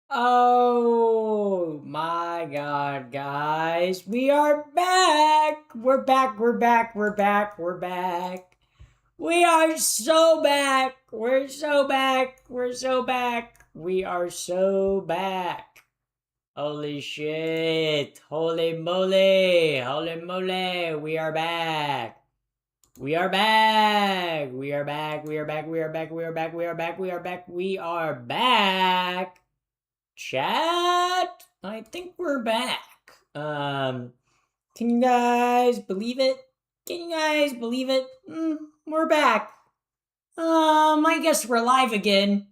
Oh my god, guys. We are back. We're back. We're back. We're back. We're back. We are so back. We're so back. We're so back. We are so back. Holy shit. Holy moly. Holy moly. We are back. We are back. We are back. We are back. We are back. We are back. We are back. We are back. We are back. Chat, I think we're back. Can you guys believe it? Can you guys believe it? We're back. I guess we're live again.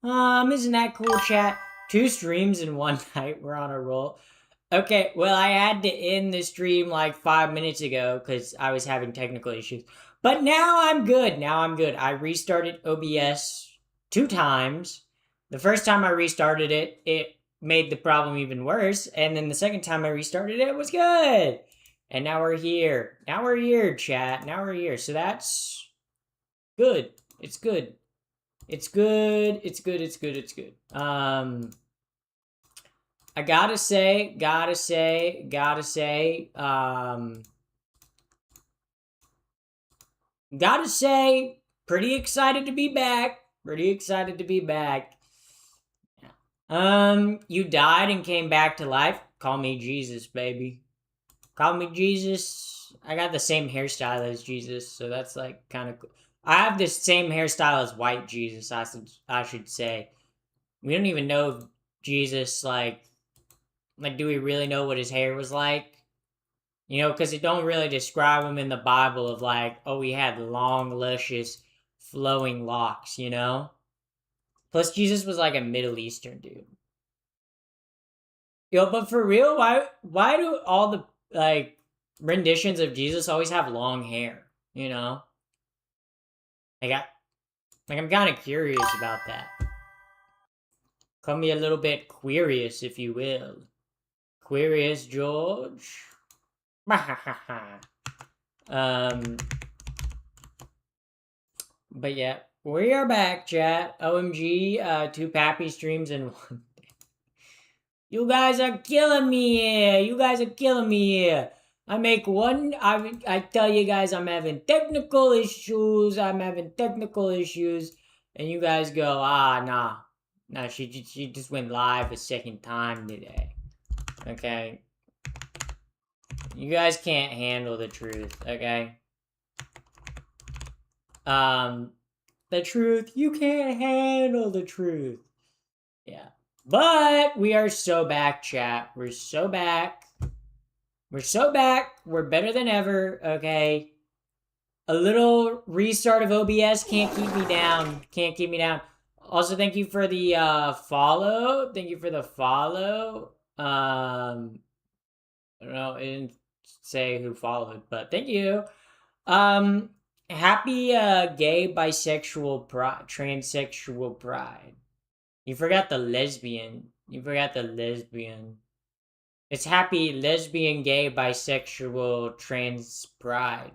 Isn't that cool, chat? 2 streams in one night. We're on a roll. Okay, well, I had to end the stream like 5 minutes ago because I was having technical issues. But now I'm good. Now I'm good. I restarted OBS 2 times. The first time I restarted it, it made the problem even worse. And then the second time I restarted it, it was good. And now we're here. Now we're here, chat. Now we're here. So that's good. It's good. It's good. It's good. It's good. It's good. I gotta say, pretty excited to be back. Pretty excited to be back. You died and came back to life. Call me Jesus, baby. Call me Jesus. I got the same hairstyle as Jesus, so that's like kind of cool. I have the same hairstyle as white Jesus, I should say. We don't even know if Jesus, like, do we really know what his hair was like? You know, because it don't really describe him in the Bible of like, oh, he had long, luscious, flowing locks, you know? Plus, Jesus was like a Middle Eastern dude. Yo, but for real, why do all the like renditions of Jesus always have long hair? You know, like I'm kind of curious about that. Call me a little bit queerious, if you will. Queerious George. But yeah, we are back, chat. OMG, 2 Pappy streams in one. You guys are killing me here. You guys are killing me here. I make one. I tell you guys I'm having technical issues. I'm having technical issues, and you guys go, nah. She just went live a second time today. Okay. You guys can't handle the truth. Okay. The truth. You can't handle the truth. Yeah. But we are so back, chat. We're so back. We're so back. We're better than ever, okay? A little restart of OBS can't keep me down. Can't keep me down. Also, thank you for the follow. Thank you for the follow. I don't know, it didn't say who followed, but thank you. Happy gay, bisexual, transsexual pride. You forgot the lesbian. You forgot the lesbian. It's happy lesbian, gay, bisexual, trans pride.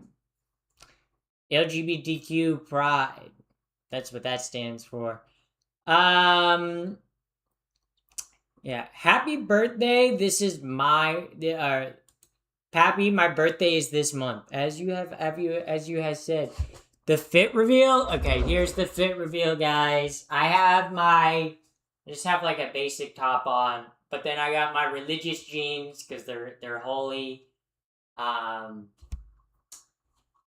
LGBTQ pride. That's what that stands for. Yeah. Happy birthday. This is my Pappy, my birthday is this month. As you have said. The fit reveal? Okay, here's the fit reveal, guys. I just have like a basic top on, but then I got my religious jeans because they're holy. I'm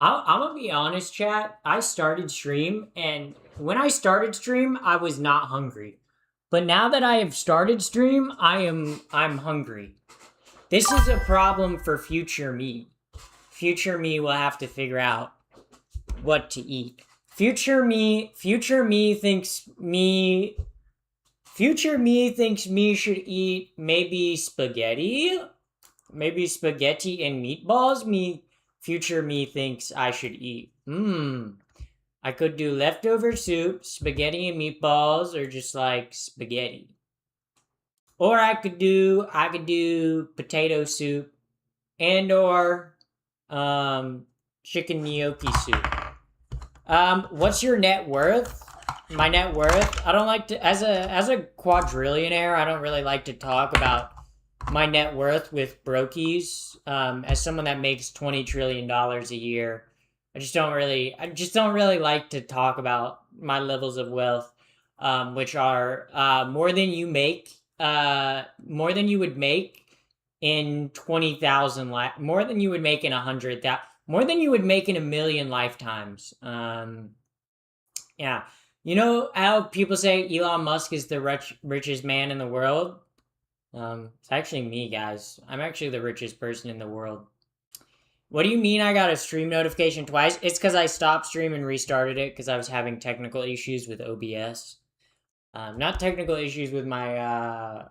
gonna be honest, chat. I started stream, and when I started stream, I was not hungry. But now that I have started stream, I'm hungry. This is a problem for future me. Future me will have to figure out what to eat. Future me thinks me should eat maybe spaghetti and meatballs. Future me thinks I should eat. I could do leftover soup, spaghetti and meatballs, or just like spaghetti. Or I could do potato soup and or chicken gnocchi soup. What's your net worth? my net worth. I don't like to, as a quadrillionaire, I don't really like to talk about my net worth with brokies. As someone that makes $20 trillion a year, I just don't really like to talk about my levels of wealth, which are more than you make, more than you would make in 20,000 more than you would make in 100,000, more than you would make in a million lifetimes. Yeah. You know how people say Elon Musk is the richest man in the world? It's actually me, guys. I'm actually the richest person in the world. What do you mean I got a stream notification twice? It's because I stopped stream and restarted it because I was having technical issues with OBS. Not technical issues with my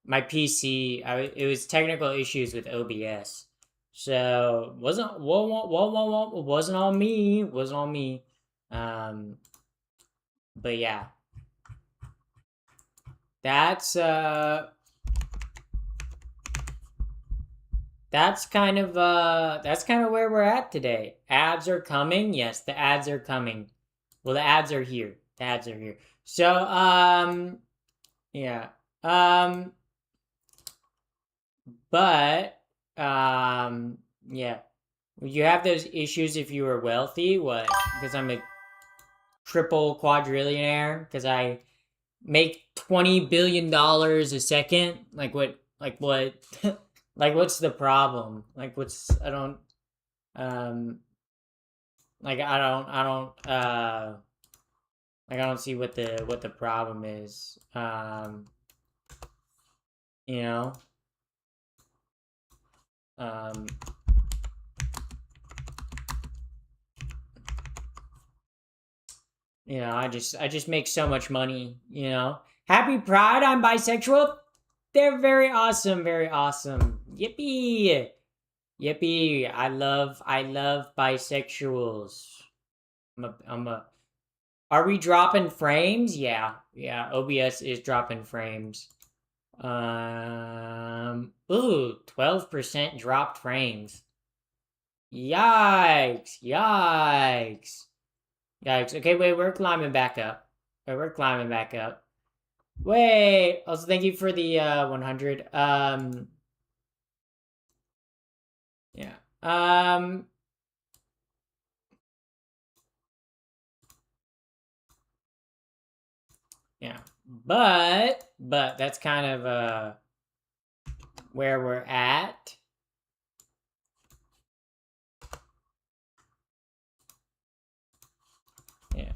my PC. It was technical issues with OBS. So wasn't wasn't all me. Wasn't all me. But yeah. That's kind of where we're at today. Ads are coming. Yes, the ads are coming. Well, the ads are here. The ads are here. So yeah. But yeah. You have those issues if you were wealthy. What? Because I'm a triple quadrillionaire. Because I make $20 billion a second. Like what? Like what? Like what's the problem? Like what's? I don't. Like I don't. Like I don't see what the problem is. You know. You know, I just make so much money, you know. Happy Pride, I'm bisexual. They're very awesome, very awesome. Yippee. Yippee. I love bisexuals. Are we dropping frames? Yeah. Yeah, OBS is dropping frames. Ooh, 12% dropped frames. Yikes. Yikes. Yikes. Okay, wait, we're climbing back up. Wait, we're climbing back up. Wait. Also, thank you for the 100. Yeah. Yeah. But that's kind of where we're at. Yeah.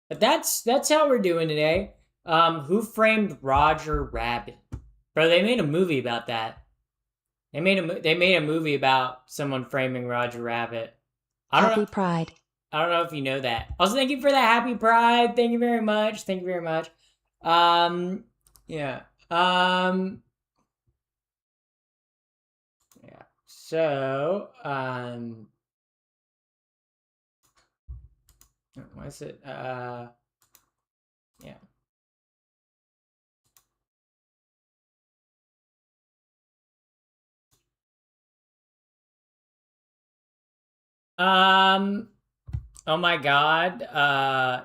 But that's how we're doing today. Who Framed Roger Rabbit? Bro, they made a movie about that. They made a movie about someone framing Roger Rabbit. Happy Pride. I don't know if you know that. Also, thank you for that Happy Pride. Thank you very much. Thank you very much. Yeah. Yeah. So, what's it? Yeah. Oh my god.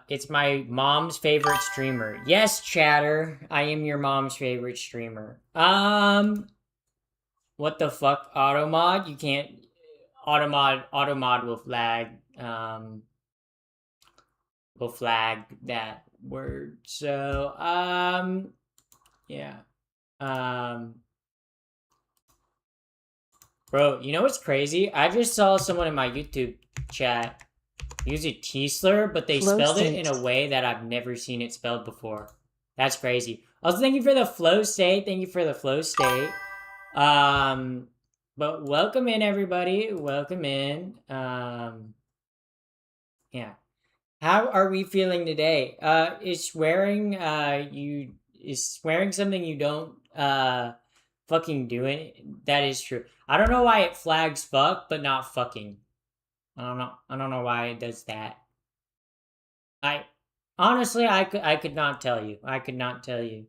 It's my mom's favorite streamer. Yes, Chatter. I am your mom's favorite streamer. What the fuck? Automod? You can't. Automod will flag. Will flag that word. So, yeah. Bro, you know what's crazy? I just saw someone in my YouTube chat use a T slur, but they spelled it in a way that I've never seen it spelled before. That's crazy. Also, thank you for the flow state. Thank you for the flow state. But welcome in, everybody. Welcome in. Yeah. How are we feeling today? Is swearing something you don't fucking do it? That is true. I don't know why it flags fuck, but not fucking. I don't know why it does that. Honestly, I could not tell you. I could not tell you.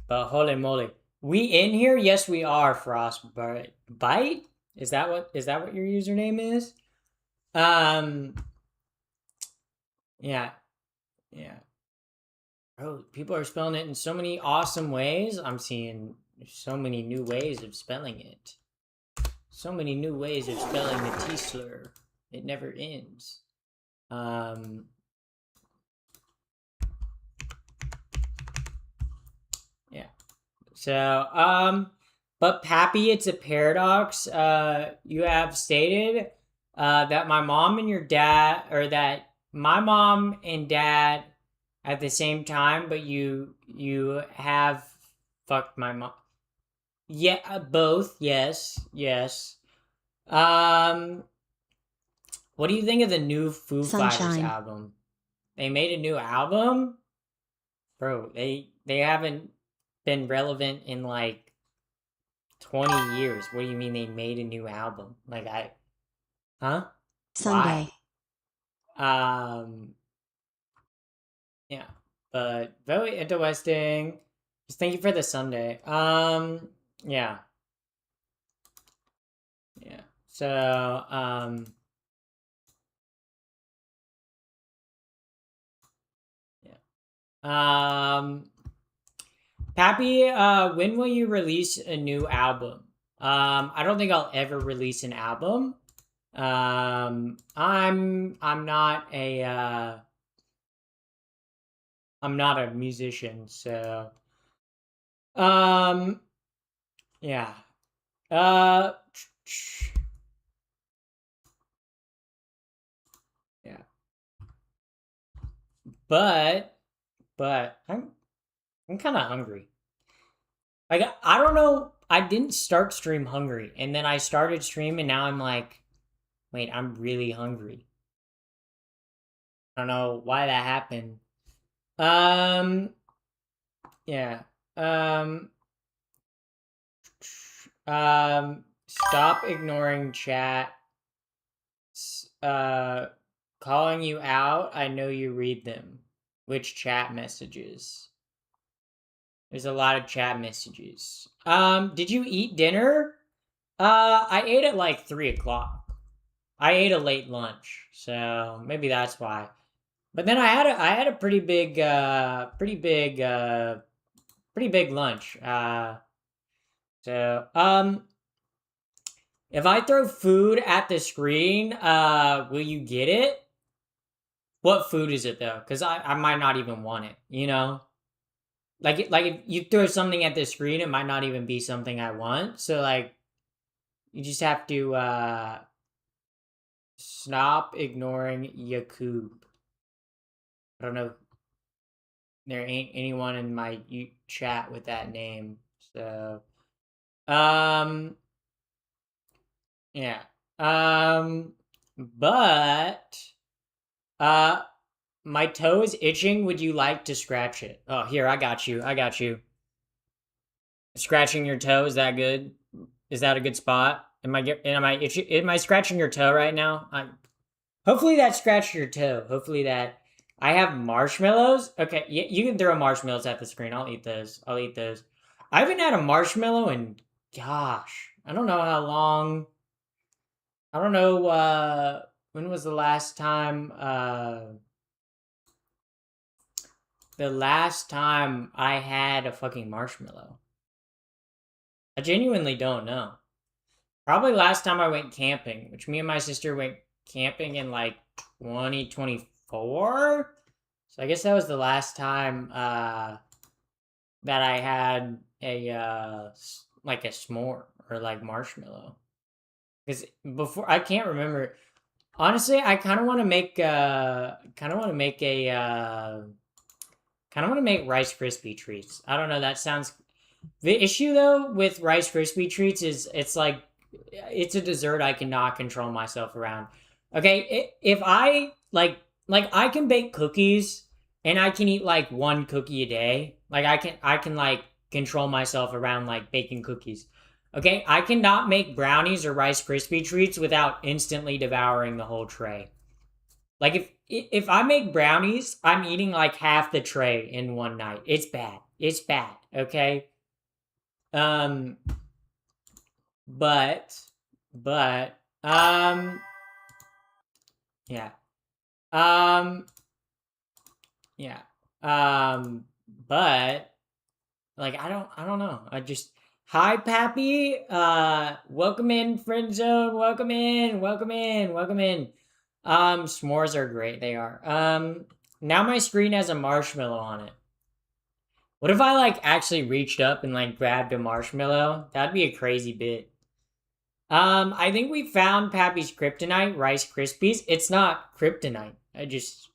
But holy moly. We in here? Yes, we are, Frostbite. Bite? Is that what your username is? Um yeah. Yeah. Bro, people are spelling it in so many awesome ways. I'm seeing so many new ways of spelling it. So many new ways of spelling the T slur. It never ends. Yeah. So, but Pappy, it's a paradox. You have stated that my mom and your dad, or that my mom and dad at the same time, but you have fucked my mom. Yeah, both. Yes, yes. Um, what do you think of the new Foo Fighters Sunshine. album? They made a new album, bro. They haven't been relevant in like 20 years. What do you mean they made a new album? Huh? Why? Sunday. Um, yeah, but very interesting. Just thank you for the Sunday. Yeah, yeah. So, yeah. Pappy, when will you release a new album? I don't think I'll ever release an album. I'm not a I'm not a musician, so um yeah. Uh yeah. But I'm kind of hungry. Like I don't know, I didn't start stream hungry and then I started stream and now I'm like, wait, I'm really hungry. I don't know why that happened. Um yeah. Um stop ignoring chat. Uh calling you out. I know you read them. Which chat messages? There's a lot of chat messages. Did you eat dinner? I ate at like 3 o'clock. I ate a late lunch, so maybe that's why. But then I had a pretty big lunch. So if I throw food at the screen, will you get it? What food is it though? Because I might not even want it. You know, like if you throw something at the screen, it might not even be something I want. So like, you just have to stop ignoring Yakub. I don't know. There ain't anyone in my chat with that name. So, um, yeah. But uh, my toe is itching. Would you like to scratch it? Oh, here, I got you. I got you. Scratching your toe, is that good? Is that a good spot? Am I scratching your toe right now? Hopefully that scratched your toe. Hopefully that I have marshmallows. Okay, you can throw marshmallows at the screen. I'll eat those. I'll eat those. I haven't had a marshmallow in gosh, I don't know how long. I don't know when was the last time I had a fucking marshmallow. I genuinely don't know. Probably last time I went camping, which me and my sister went camping in like 2024. So I guess that was the last time that I had a like a s'more or like marshmallow. Because before I can't remember. Honestly, I kind of want to make kind of want to make Rice Krispie treats. I don't know. That sounds. The issue though with Rice Krispie treats is it's like it's a dessert I cannot control myself around. Okay, if I like I can bake cookies and I can eat like one cookie a day. Like I can like control myself around like baking cookies. Okay, I cannot make brownies or Rice Krispie treats without instantly devouring the whole tray. Like if I make brownies, I'm eating like half the tray in one night. It's bad. It's bad. Okay. Um, but but yeah. Um, yeah. But like I don't know. I just hi Pappy. Welcome in friend zone. Welcome in. Welcome in. Welcome in. S'mores are great. They are. Now my screen has a marshmallow on it. What if I like actually reached up and like grabbed a marshmallow? That'd be a crazy bit. I think we found Pappy's kryptonite, Rice Krispies. It's not kryptonite. I just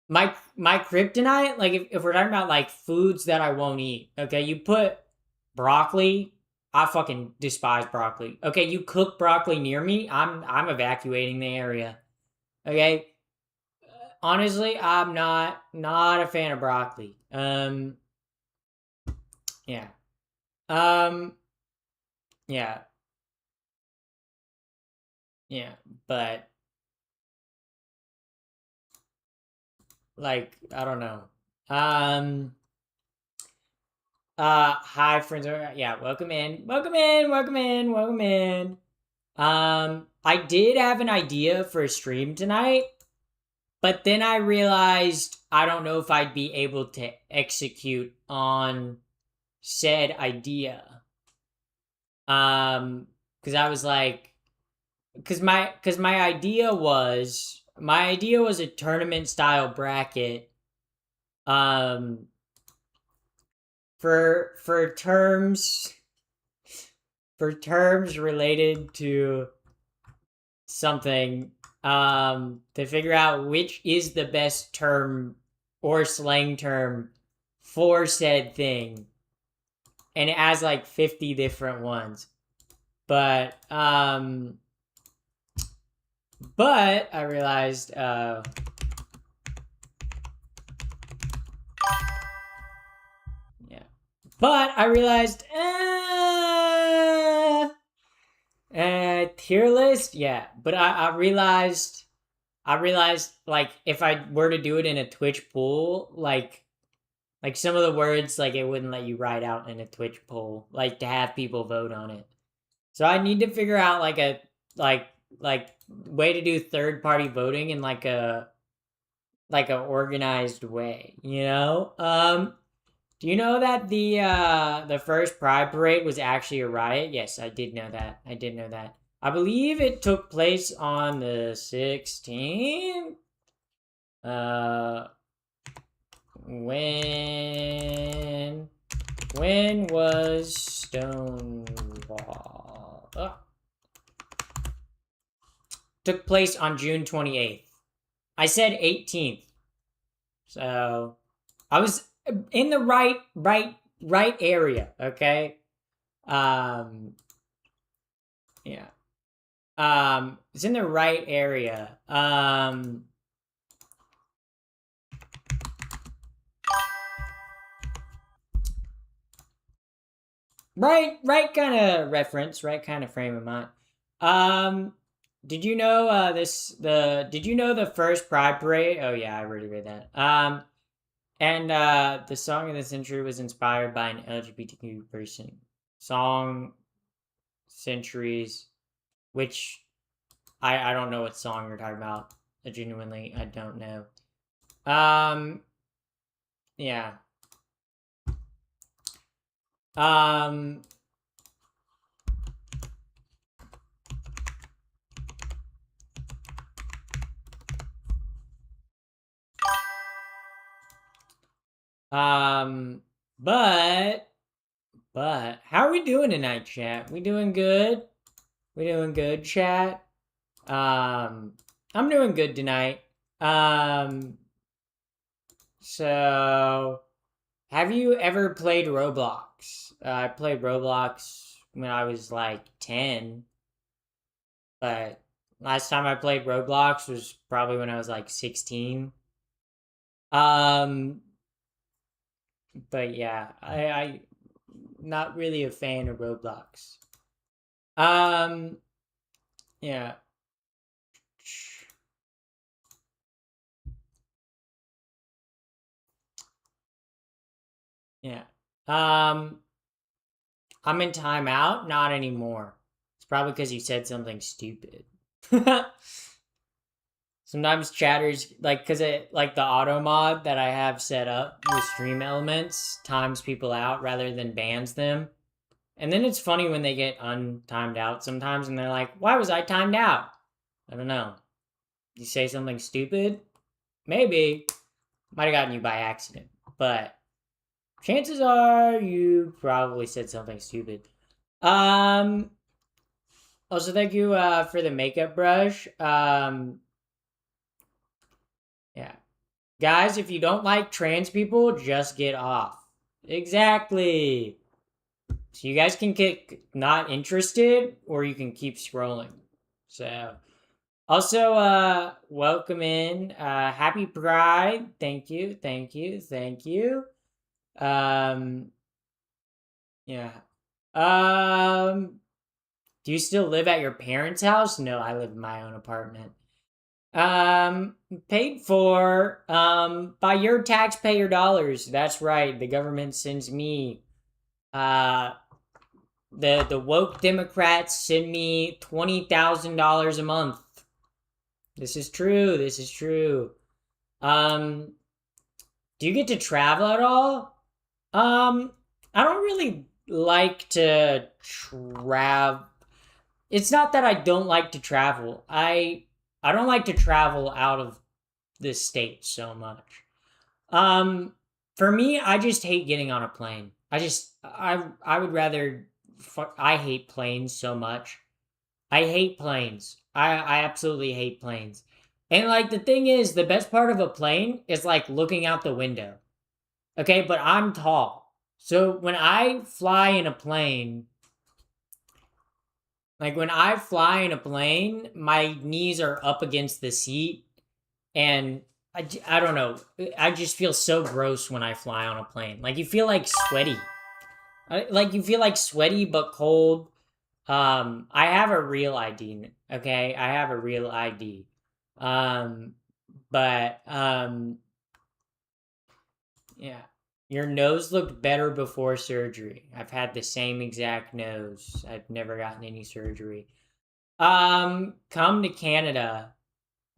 my kryptonite, like if we're talking about like foods that I won't eat, okay, you put broccoli. I fucking despise broccoli. Okay, you cook broccoli near me, I'm evacuating the area. Okay? Honestly, I'm not a fan of broccoli. Yeah. Um yeah. Yeah, but like I don't know. Um hi friends. Yeah, welcome in. Welcome in. Welcome in. Welcome in. I did have an idea for a stream tonight, but then I realized I don't know if I'd be able to execute on said idea. Cuz I was like cuz my idea was a tournament style bracket um for terms related to something to figure out which is the best term or slang term for said thing, and it has like 50 different ones, but I realized yeah, but I realized tier list, yeah, but I realized like if I were to do it in a Twitch poll, like some of the words like it wouldn't let you write out in a Twitch poll, like to have people vote on it. So I need to figure out like a like like way to do third party voting in like a organized way, you know? Do you know that the first Pride Parade was actually a riot? Yes, I did know that. I did know that. I believe it took place on the 16th. Uh, when was Stonewall? Took place on June 28th. I said 18th. So I was in the right area, okay? Um yeah. It's in the right area. Right kind of reference, right kind of frame of mind. Um did you know did you know the first Pride Parade? Oh yeah, I already read that. And the song of the century was inspired by an LGBTQ person. Song centuries, which I don't know what song you're talking about. Genuinely, I don't know. Um, yeah. Um, um, but how are we doing tonight, chat? We doing good? We doing good, chat? I'm doing good tonight. Um, so have you ever played Roblox? I played Roblox when I was like 10, but last time I played Roblox was probably when I was like 16. Um, but yeah, I not really a fan of Roblox. Yeah. Yeah. I'm in timeout. Not anymore. It's probably because you said something stupid. Sometimes chatters because it like the auto mod that I have set up with Stream Elements times people out rather than bans them. And then it's funny when they get untimed out sometimes and they're like, why was I timed out? I don't know. You say something stupid? Maybe. Might have gotten you by accident. But chances are you probably said something stupid. Also, thank you for the makeup brush. Yeah. Guys, if you don't like trans people, just get off. Exactly. So you guys can get not interested, or you can keep scrolling. So, also, welcome in. Happy Pride. Thank you, thank you, thank you. Yeah. Do you still live at your parents' house? No, I live in my own apartment. Paid for, by your taxpayer dollars. That's right. The government sends me, the woke Democrats send me $20,000 a month. This is true. This is true. Do you get to travel at all? I don't really like to travel. It's not that I don't like to travel. I don't like to travel out of the state so much. For me, I just hate getting on a plane. I would rather. I hate planes so much. I hate planes. I absolutely hate planes. And like the thing is, the best part of a plane is like looking out the window. Okay, but I'm tall. So when I fly in a plane, my knees are up against the seat and I don't know. I just feel so gross when I fly on a plane. Like you feel like sweaty. Like you feel like sweaty but cold. I have a real ID. Okay, I have a real ID. Um, but yeah. Your nose looked better before surgery. I've had the same exact nose. I've never gotten any surgery. Come to Canada.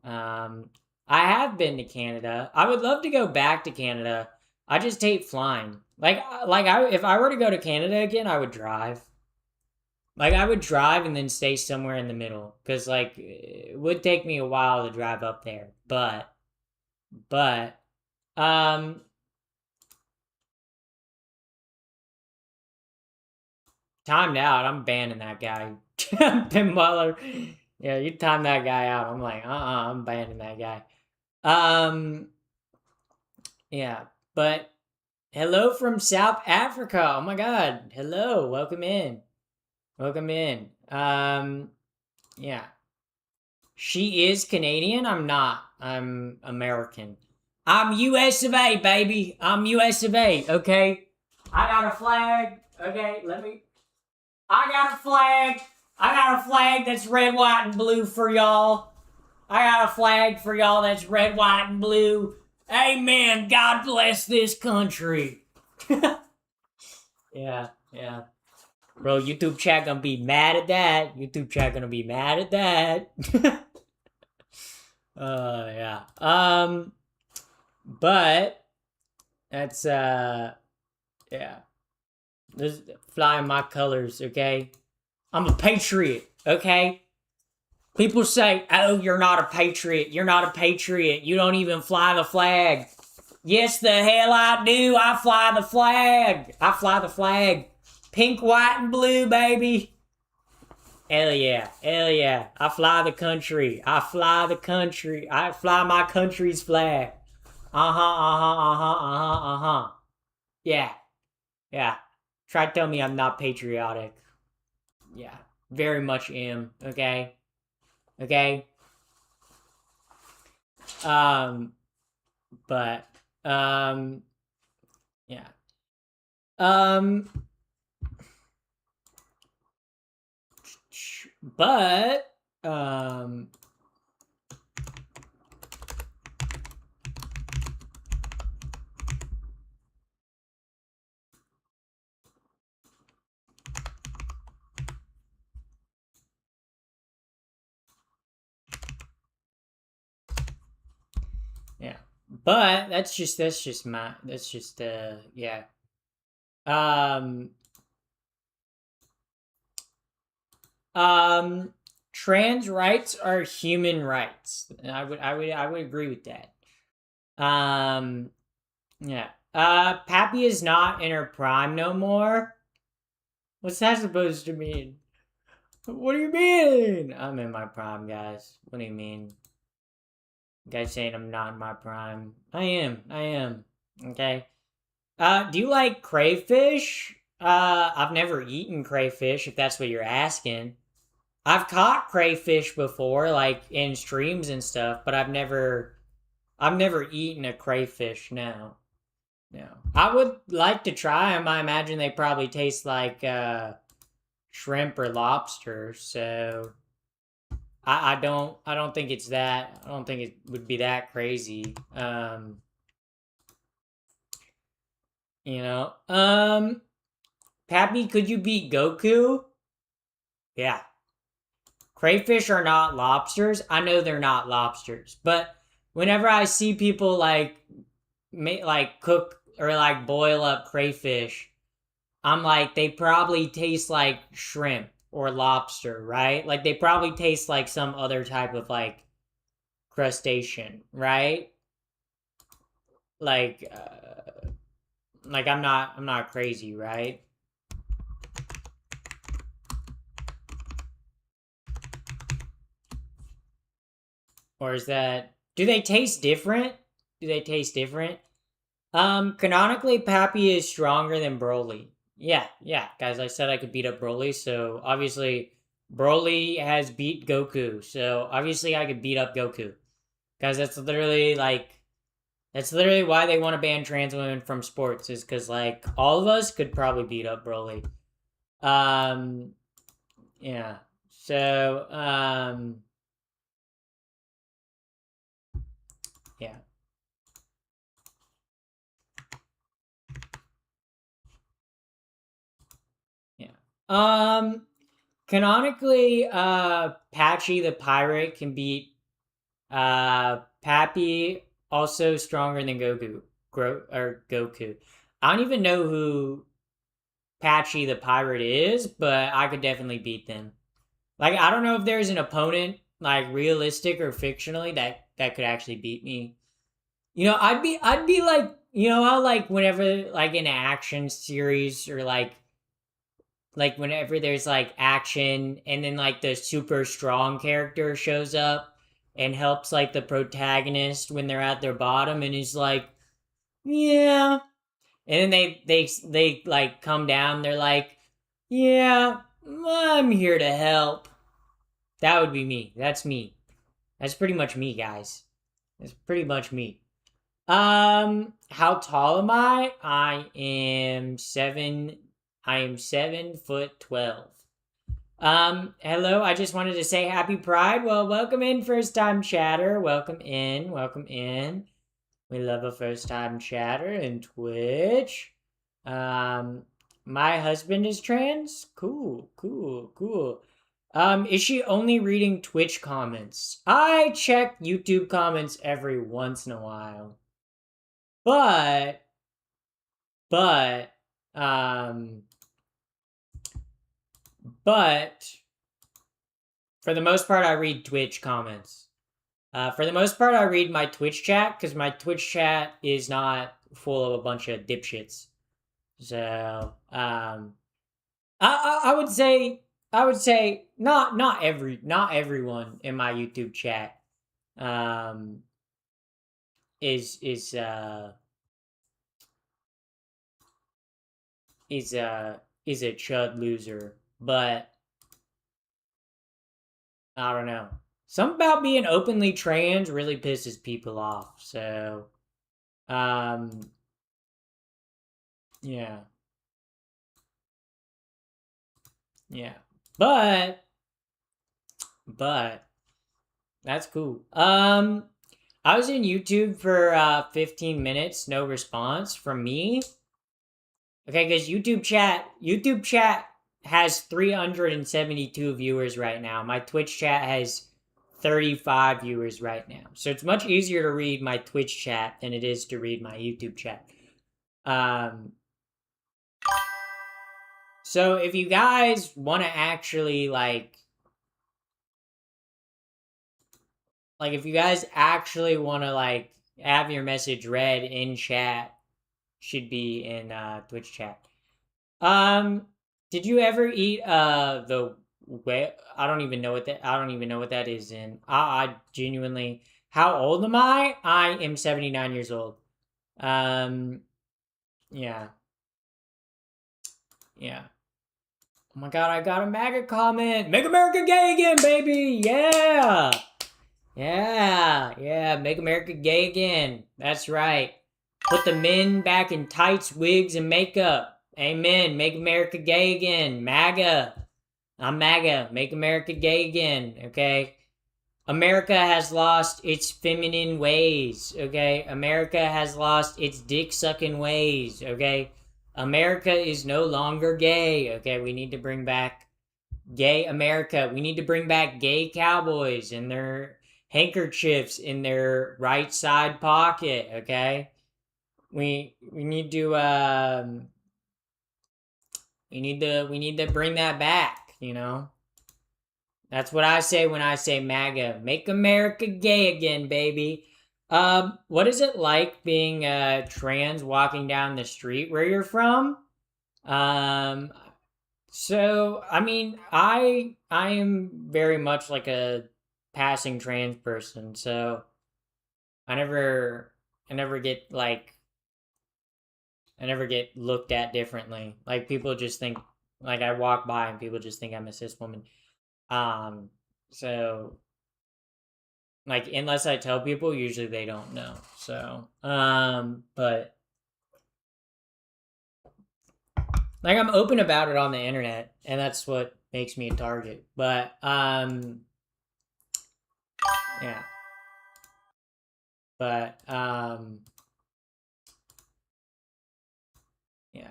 Um, I have been to Canada. I would love to go back to Canada. I just hate flying. If I were to go to Canada again, I would drive. Like I would drive and then stay somewhere in the middle because like it would take me a while to drive up there. But um timed out. I'm banning that guy. Ben Butler. Yeah, you time that guy out. I'm like, I'm banning that guy. Um yeah, but hello from South Africa. Oh my god. Hello. Welcome in. Welcome in. Yeah. She is Canadian. I'm not. I'm American. I'm US of A, baby. I'm US of A, okay? I got a flag. Okay, I got a flag. I got a flag that's red, white, and blue for y'all. I got a flag for y'all that's red, white, and blue. Amen. God bless this country. Yeah, yeah. Bro, YouTube chat gonna be mad at that. YouTube chat gonna be mad at that. Yeah. But that's yeah. This flying my colors, okay? I'm a patriot, okay? People say, "Oh, you're not a patriot. You're not a patriot. You don't even fly the flag." Yes, the hell I do. I fly the flag. I fly the flag. Pink, white, and blue, baby. Hell yeah. Hell yeah. I fly the country. I fly the country. I fly my country's flag. Uh-huh, uh-huh, uh-huh, uh-huh, uh-huh. Yeah. Yeah. Try to tell me I'm not patriotic. Yeah. Very much am. Okay? Okay? Um, but, yeah. Um, But yeah. But that's just yeah. Um um Trans rights are human rights. I would agree with that. Yeah. Pappy is not in her prime no more. What's that supposed to mean? What do you mean? I'm in my prime, guys. What do you mean? You guys saying I'm not in my prime? I am. I am. Okay. Do you like crayfish? I've never eaten crayfish, if that's what you're asking. I've caught crayfish before, like in streams and stuff, but I've never eaten a crayfish. No, no. I would like to try them. I imagine they probably taste like shrimp or lobster. So I don't think it's that. I don't think it would be that crazy. You know. Pappy, could you beat Goku? Yeah. Crayfish are not lobsters. I know they're not lobsters, but whenever I see people like cook or like boil up crayfish, I'm like they probably taste like shrimp or lobster, right? Like they probably taste like some other type of like crustacean, right? Like like I'm not crazy, right? Or is that do they taste different? Do they taste different? Canonically, Pappy is stronger than Broly. Yeah, yeah, guys, I said I could beat up Broly, so obviously Broly has beat Goku, so obviously I could beat up Goku. Guys, that's literally why they want to ban trans women from sports, is because like all of us could probably beat up Broly. Um, yeah. So, yeah, yeah. Um, Canonically, Patchy the pirate can beat Pappy, also stronger than Goku. I don't even know who Patchy the pirate is, but I could definitely beat them. Like I don't know if there's an opponent like realistic or fictionally that could actually beat me. I'd be like how like whenever like in an action series or like whenever there's like action and then like the super strong character shows up and helps like the protagonist when they're at their bottom and is like yeah, and then they like come down, they're like yeah, I'm here to help. That would be me. That's me. That's pretty much me, guys. That's pretty much me. How tall am I? I am 7 foot 12. Hello, I just wanted to say happy Pride. Well, welcome in, first time chatter. Welcome in, welcome in. We love a first time chatter in Twitch. Um, my husband is trans. Cool, cool, cool. Is she only reading Twitch comments? I check YouTube comments every once in a while. But, but, um, but for the most part, I read Twitch comments. For the most part, I read my Twitch chat because my Twitch chat is not full of a bunch of dipshits. So, I would say not everyone in my YouTube chat, um, is is uh is is a chud loser, but I don't know. Something about being openly trans really pisses people off. So, um, yeah, yeah. But but that's cool. I was in YouTube for 15 minutes, no response from me. Okay, because YouTube chat has 372 viewers right now. My Twitch chat has 35 viewers right now. So it's much easier to read my Twitch chat than it is to read my YouTube chat. Um, so if you guys want to actually like if you guys actually want to have your message read in chat, should be in Twitch chat. Um, did you ever eat the whale? I don't even know what that is in. I genuinely. How old am I? I am 79 years old. Um, yeah, yeah. Oh my god, I got a MAGA comment. Make America gay again, baby. Yeah. Yeah, yeah, make America gay again. That's right. Put the men back in tights, wigs, and makeup. Amen. Make America gay again. MAGA. I'm MAGA. Make America gay again. Okay. America has lost its feminine ways. Okay. America has lost its dick sucking ways. Okay. America is no longer gay. Okay. We need to bring back gay America. We need to bring back gay cowboys and their handkerchiefs in their right side pocket. Okay. We need to we need to bring that back, you know? That's what I say when I say MAGA. Make America gay again, baby. What is it like being trans walking down the street where you're from? Um, so I mean, I am very much like a passing trans person, so I never I never get like I never get looked at differently. Like people just think like I walk by and people just think I'm a cis woman. Um, so like unless I tell people, usually they don't know. So, but like I'm open about it on the internet, and that's what makes me a target. But yeah, but yeah,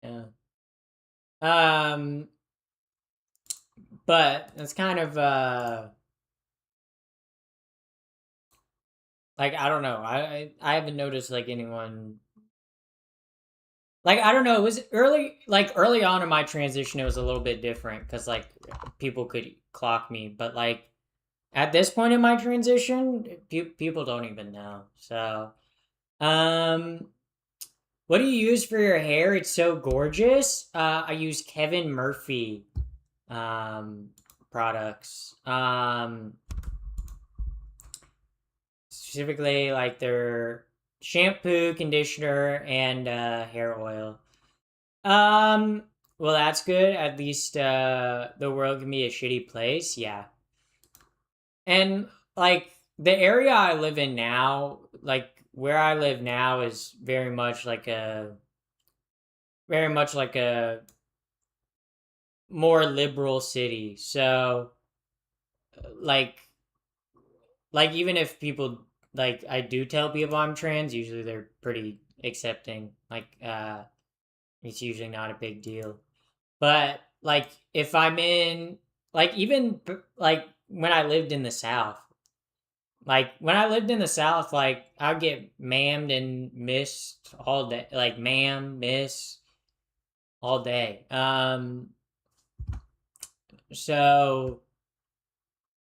yeah. Um, but it's kind of like I don't know. I haven't noticed like anyone like I don't know. It was early on in my transition. It was a little bit different because like people could clock me, but like at this point in my transition, people don't even know. So, um, what do you use for your hair? It's so gorgeous. I use Kevin Murphy um products. Specifically like their shampoo, conditioner, and hair oil. Um, well, that's good. At least the world can be a shitty place. Yeah. And like the area I live in now, like where I live now is very much like a more liberal city. So like even if people like I do tell people I'm trans, usually they're pretty accepting. It's usually not a big deal. But like if I'm in like even like when I lived in the South, like when I lived in the South, like I'd get mammed and missed all day, like ma'am, miss all day. So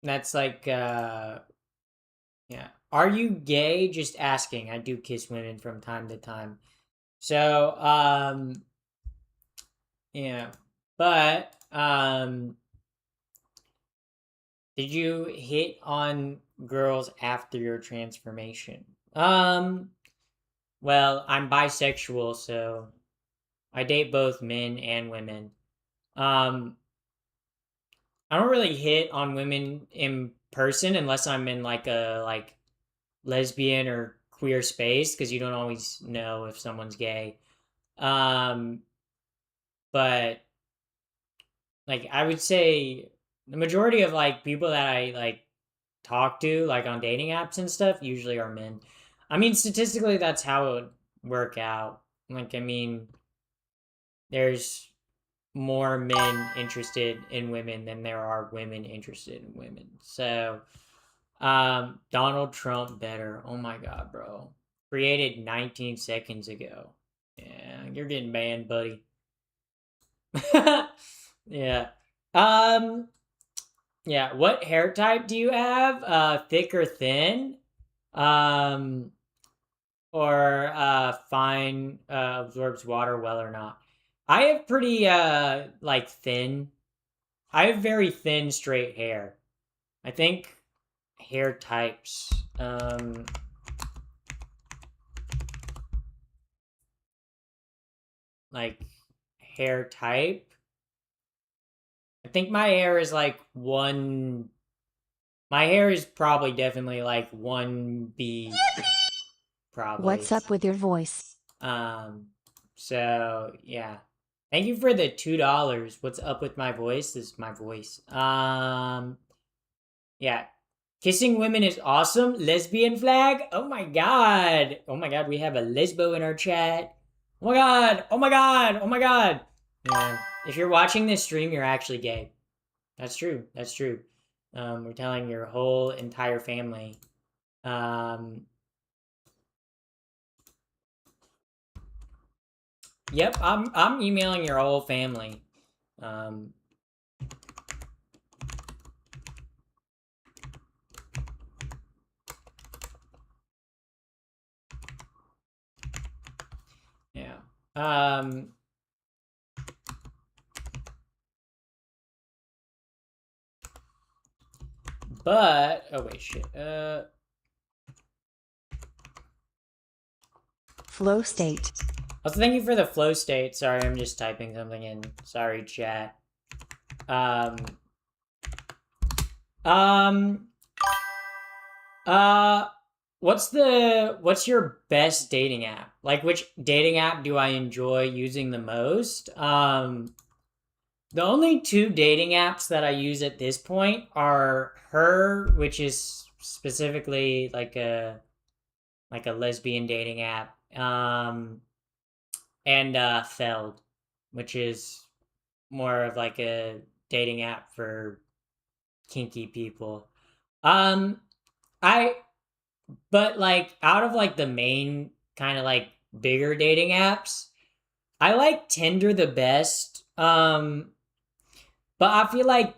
that's like, yeah. Are you gay? Just asking. I do kiss women from time to time. So, yeah. But, did you hit on girls after your transformation? Well, I'm bisexual, so I date both men and women. Um, I don't really hit on women in person unless I'm in like a lesbian or queer space because you don't always know if someone's gay. Um, but like I would say the majority of like people that I like talk to like on dating apps and stuff usually are men. I mean, statistically, that's how it would work out. Like, I mean, there's more men interested in women than there are women interested in women. So, Donald Trump better. Oh my God, bro. Created 19 seconds ago. Yeah, you're getting banned, buddy. Yeah. Um, yeah. What hair type do you have? Thick or thin? Um, or fine, absorbs water well or not. I have pretty like thin. I have very thin straight hair. I think hair types. Like hair type. I think my hair is like one. My hair is probably definitely like 1B, probably. What's up with your voice? So yeah. Thank you for the $2. What's up with my voice? This is my voice. Yeah. Kissing women is awesome. Lesbian flag. Oh my god. Oh my god, we have a lesbo in our chat. Oh my god. Oh my god. Oh my god. Yeah. If you're watching this stream, you're actually gay. That's true. That's true. We're telling your whole entire family. Yep, I'm emailing your whole family. Yeah. But oh wait, shit. Flow state. Also, thank you for the flow state. Sorry, I'm just typing something in. Sorry, chat. Um. What's your best dating app? Like, which dating app do I enjoy using the most? The only two dating apps that I use at this point are Her, which is specifically like a lesbian dating app, and Feld, which is more of like a dating app for kinky people. Um, I but like out of like the main kind of like bigger dating apps, I like Tinder the best. But I feel like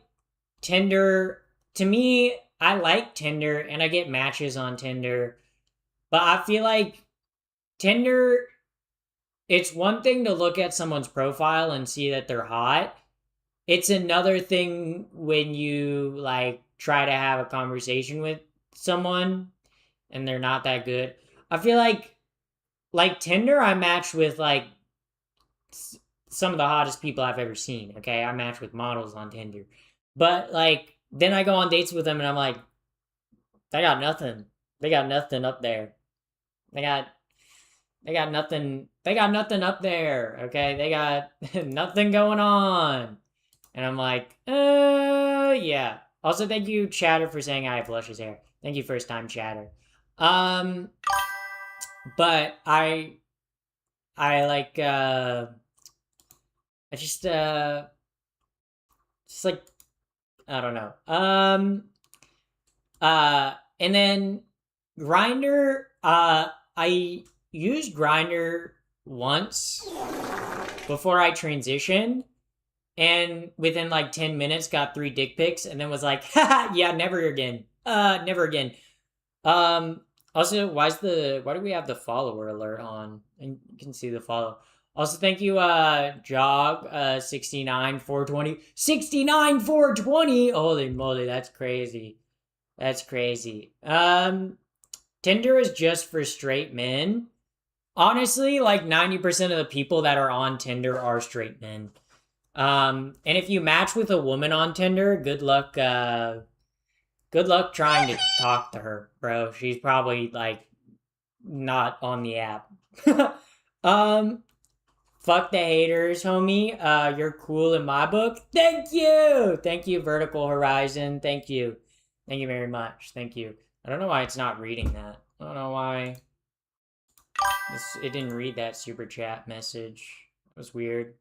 Tinder, to me, I like Tinder and I get matches on Tinder. But I feel like Tinder, it's one thing to look at someone's profile and see that they're hot. It's another thing when you like try to have a conversation with someone and they're not that good. I feel like Tinder, I match with like some of the hottest people I've ever seen. Okay, I match with models on Tinder, but like then I go on dates with them and I'm like, they got nothing. They got nothing up there. They got they got nothing. They got nothing up there. Okay, they got nothing going on. And I'm like, yeah. Also, thank you, Chatter, for saying I have luscious hair. Thank you, first time Chatter. But I like I just like I don't know. And then Grinder. I used Grinder once before I transitioned, and within like 10 minutes got 3 dick pics, and then was like, haha, yeah, never again. Never again. Also, why do we have the follower alert on? And you can see the follow. Also, thank you, Jog, 69 420. 69 420! Holy moly, that's crazy. That's crazy. Tinder is just for straight men. Honestly, like 90% of the people that are on Tinder are straight men. And if you match with a woman on Tinder, good luck trying to talk to her, bro. She's probably like not on the app. Fuck the haters, homie. You're cool in my book. Thank you. Thank you, Vertical Horizon. Thank you. Thank you very much. Thank you. I don't know why it's not reading that. I don't know why it didn't read that super chat message. It was weird.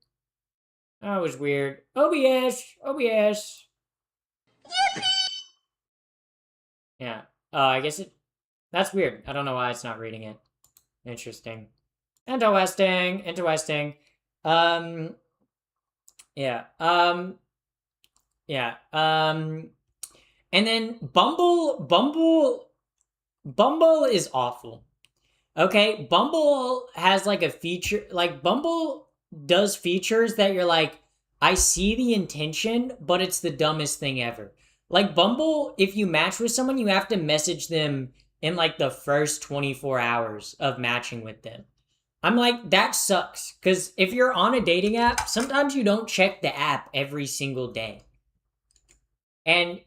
That was weird. OBS. OBS. Yeah. I guess that's weird. I don't know why it's not reading it. Interesting. Interesting. Yeah. Yeah. And then Bumble is awful. Okay? Bumble has like a feature, like Bumble does features that you're like, I see the intention, but it's the dumbest thing ever. Like Bumble, if you match with someone, you have to message them in like the first 24 hours of matching with them. I'm like, that sucks. Because if you're on a dating app, sometimes you don't check the app every single day. And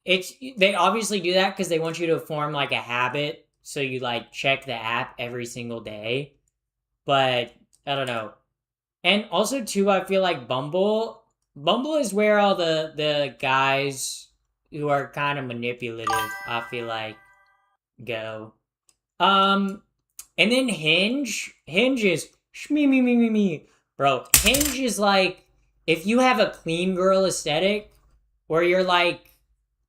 they obviously do that because they want you to form like a habit. So you like check the app every single day. But I don't know. And also too, I feel like Bumble is where all the guys who are kind of manipulative, I feel like, go. And then Hinge is me. Bro, Hinge is like if you have a clean girl aesthetic or you're like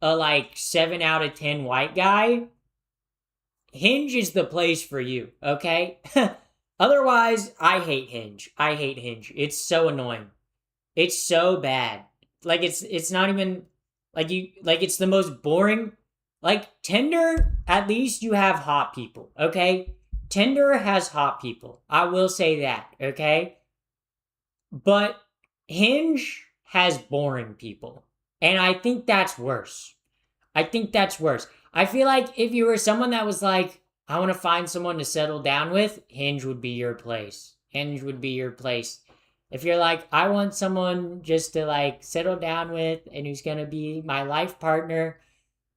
a like 7 out of 10 white guy, Hinge is the place for you, okay? Otherwise, I hate Hinge. It's so annoying. It's so bad. Like it's not even like it's the most boring. Like Tinder, at least you have hot people, okay? Tinder has hot people. I will say that, okay? But Hinge has boring people. And I think that's worse. I feel like if you were someone that was like, I want to find someone to settle down with, Hinge would be your place. If you're like, I want someone just to like settle down with and who's going to be my life partner,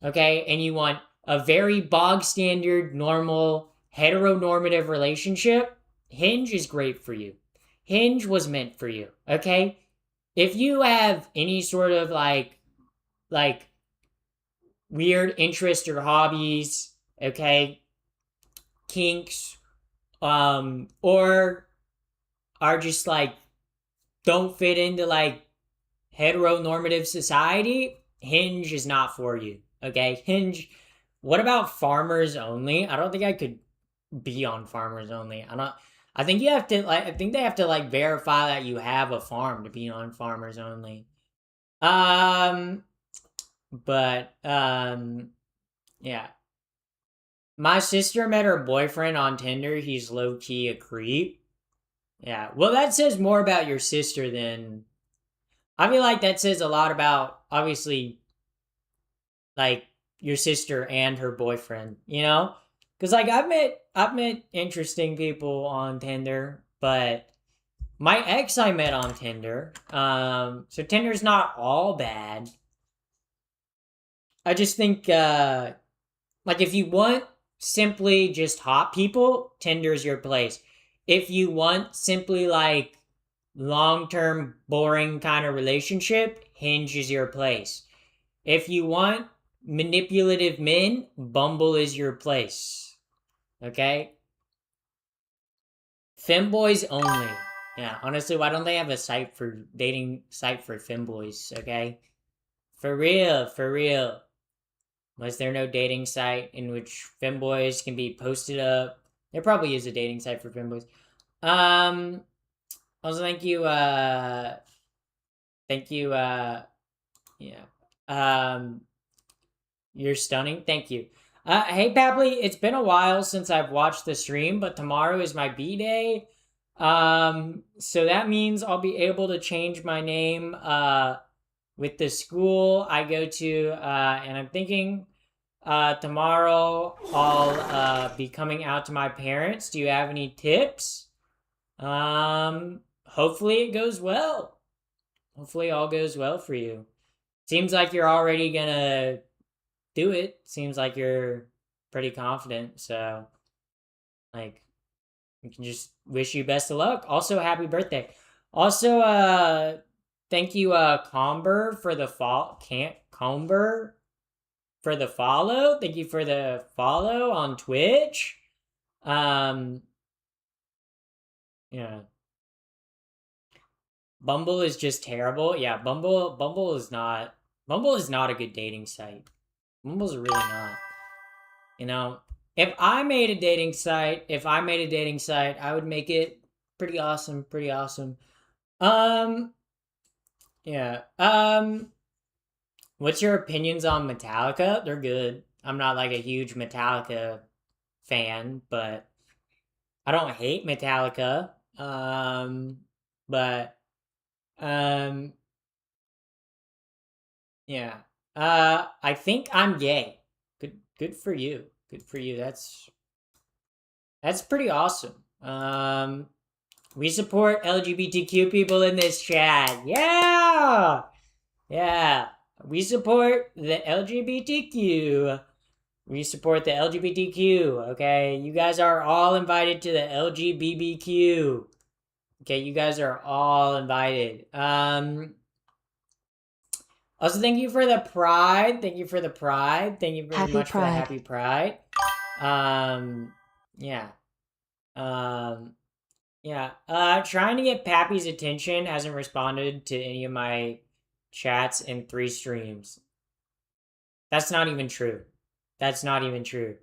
okay, and you want a very bog standard, normal, heteronormative relationship, Hinge is great for you. Hinge was meant for you, okay? If you have any sort of like weird interest or hobbies, okay, kinks, or are just like don't fit into like heteronormative society, Hinge is not for you. Okay, Hinge. What about Farmers Only? I don't think I could be on Farmers Only. I think you have to like. I think they have to like verify that you have a farm to be on Farmers Only. But yeah. My sister met her boyfriend on Tinder. He's low key a creep. Yeah. Well, that says more about your sister than. I feel like that says a lot about obviously like your sister and her boyfriend, you know? Cuz like I've met interesting people on Tinder, but my ex I met on Tinder. So Tinder's not all bad. I just think like if you want simply just hot people, Tinder's your place. If you want simply like long-term boring kind of relationship, Hinge is your place. If you want manipulative men, Bumble is your place. Okay? Femboys only. Yeah, honestly, why don't they have a dating site for femboys, okay? For real. Was there no dating site in which femboys can be posted up? There probably is a dating site for femboys. Also thank you, yeah. You're stunning. Thank you. Hey Papley, it's been a while since I've watched the stream, but tomorrow is my B-day. So that means I'll be able to change my name, with the school I go to, and I'm thinking, tomorrow I'll, be coming out to my parents. Do you have any tips? Hopefully it goes well. Hopefully all goes well for you. Seems like you're already gonna do it. Seems like you're pretty confident, so like we can just wish you best of luck. Also, happy birthday. Also, thank you, Comber, for the Comber for the follow. Thank you for the follow on Twitch. Yeah. Bumble is just terrible. Yeah, Bumble is not a good dating site. Bumble's really not. You know, if I made a dating site, I would make it pretty awesome, Yeah. What's your opinions on Metallica? They're good. I'm not like a huge Metallica fan, but I don't hate Metallica. But um yeah. I think I'm gay. Good for you. Good for you. That's pretty awesome. We support LGBTQ people in this chat. Yeah. Yeah. We support the LGBTQ. We support the LGBTQ, okay? You guys are all invited to the LGBTQ. Okay, you guys are all invited. Also, thank you for the pride. Thank you for the pride. Thank you very Happy much for the Pride. happy pride. Yeah. Yeah. Trying to get Pappy's attention, hasn't responded to any of my chats in 3 streams. That's not even true. That's not even true.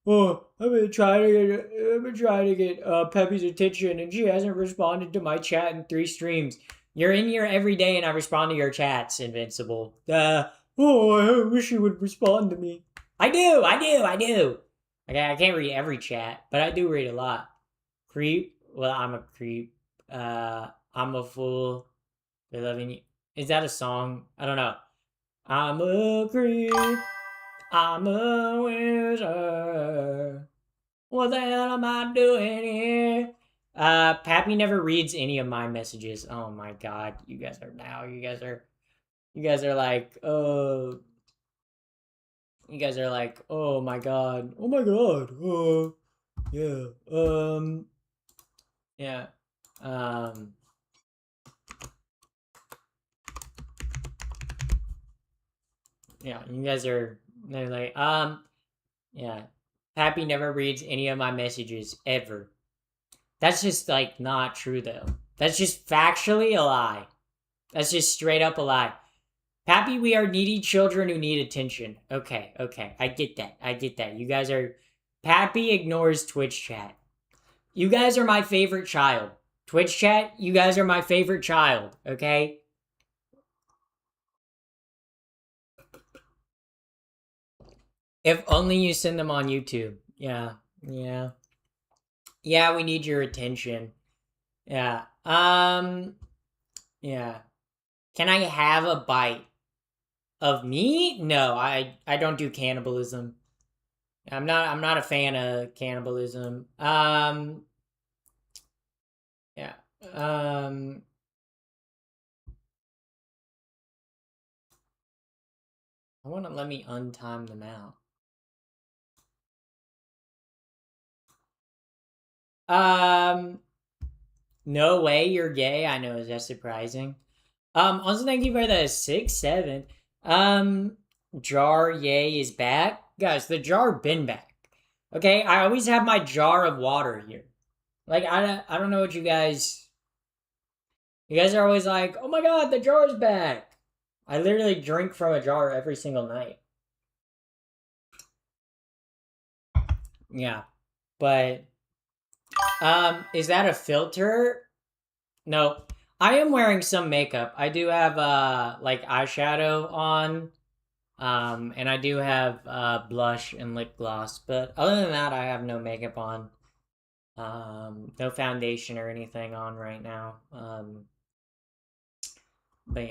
Oh, I've been trying to get Peppy's attention, and she hasn't responded to my chat in 3 streams. You're in here every day, and I respond to your chats, Invincible. I wish you would respond to me. I do. Okay, I can't read every chat, but I do read a lot. Creep. Well, I'm a creep. I'm a fool for loving you. Is that a song? I don't know. I'm a creep. I'm a wizard. What the hell am I doing here? Pappy never reads any of my messages. Oh my god, you guys are like, you guys are like, oh my god, yeah, yeah, yeah, you guys are, they're like, yeah, Pappy never reads any of my messages ever. That's just like not true though. That's just factually a lie. That's just straight up a lie. Pappy, we are needy children who need attention. Okay. I get that. You guys are. Pappy ignores Twitch chat. You guys are my favorite child. Twitch chat, you guys are my favorite child, okay? If only you send them on YouTube. Yeah. Yeah, we need your attention. Yeah. Yeah. Can I have a bite of me? No, I don't do cannibalism. I'm not a fan of cannibalism. Yeah. I want to let me untime them out. No way you're gay. I know, is that surprising? Also thank you for the 6-7. Jar Yay is back. Guys, the jar been back. Okay, I always have my jar of water here. Like I don't know what you guys are always like, "Oh my god, the jar is back." I literally drink from a jar every single night. Yeah. But is that a filter? No. I am wearing some makeup. I do have like eyeshadow on. And I do have blush and lip gloss, but other than that, I have no makeup on. No foundation or anything on right now. But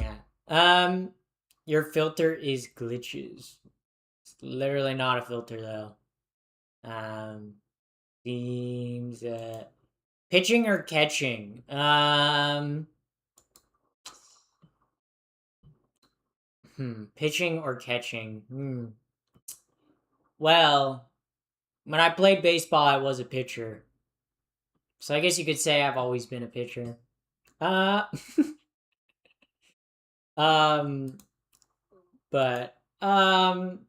yeah. Your filter is glitches. It's literally not a filter though. Seems pitching or catching. Pitching or catching. Well, when I played baseball, I was a pitcher. So I guess you could say I've always been a pitcher. Uh, um, but don't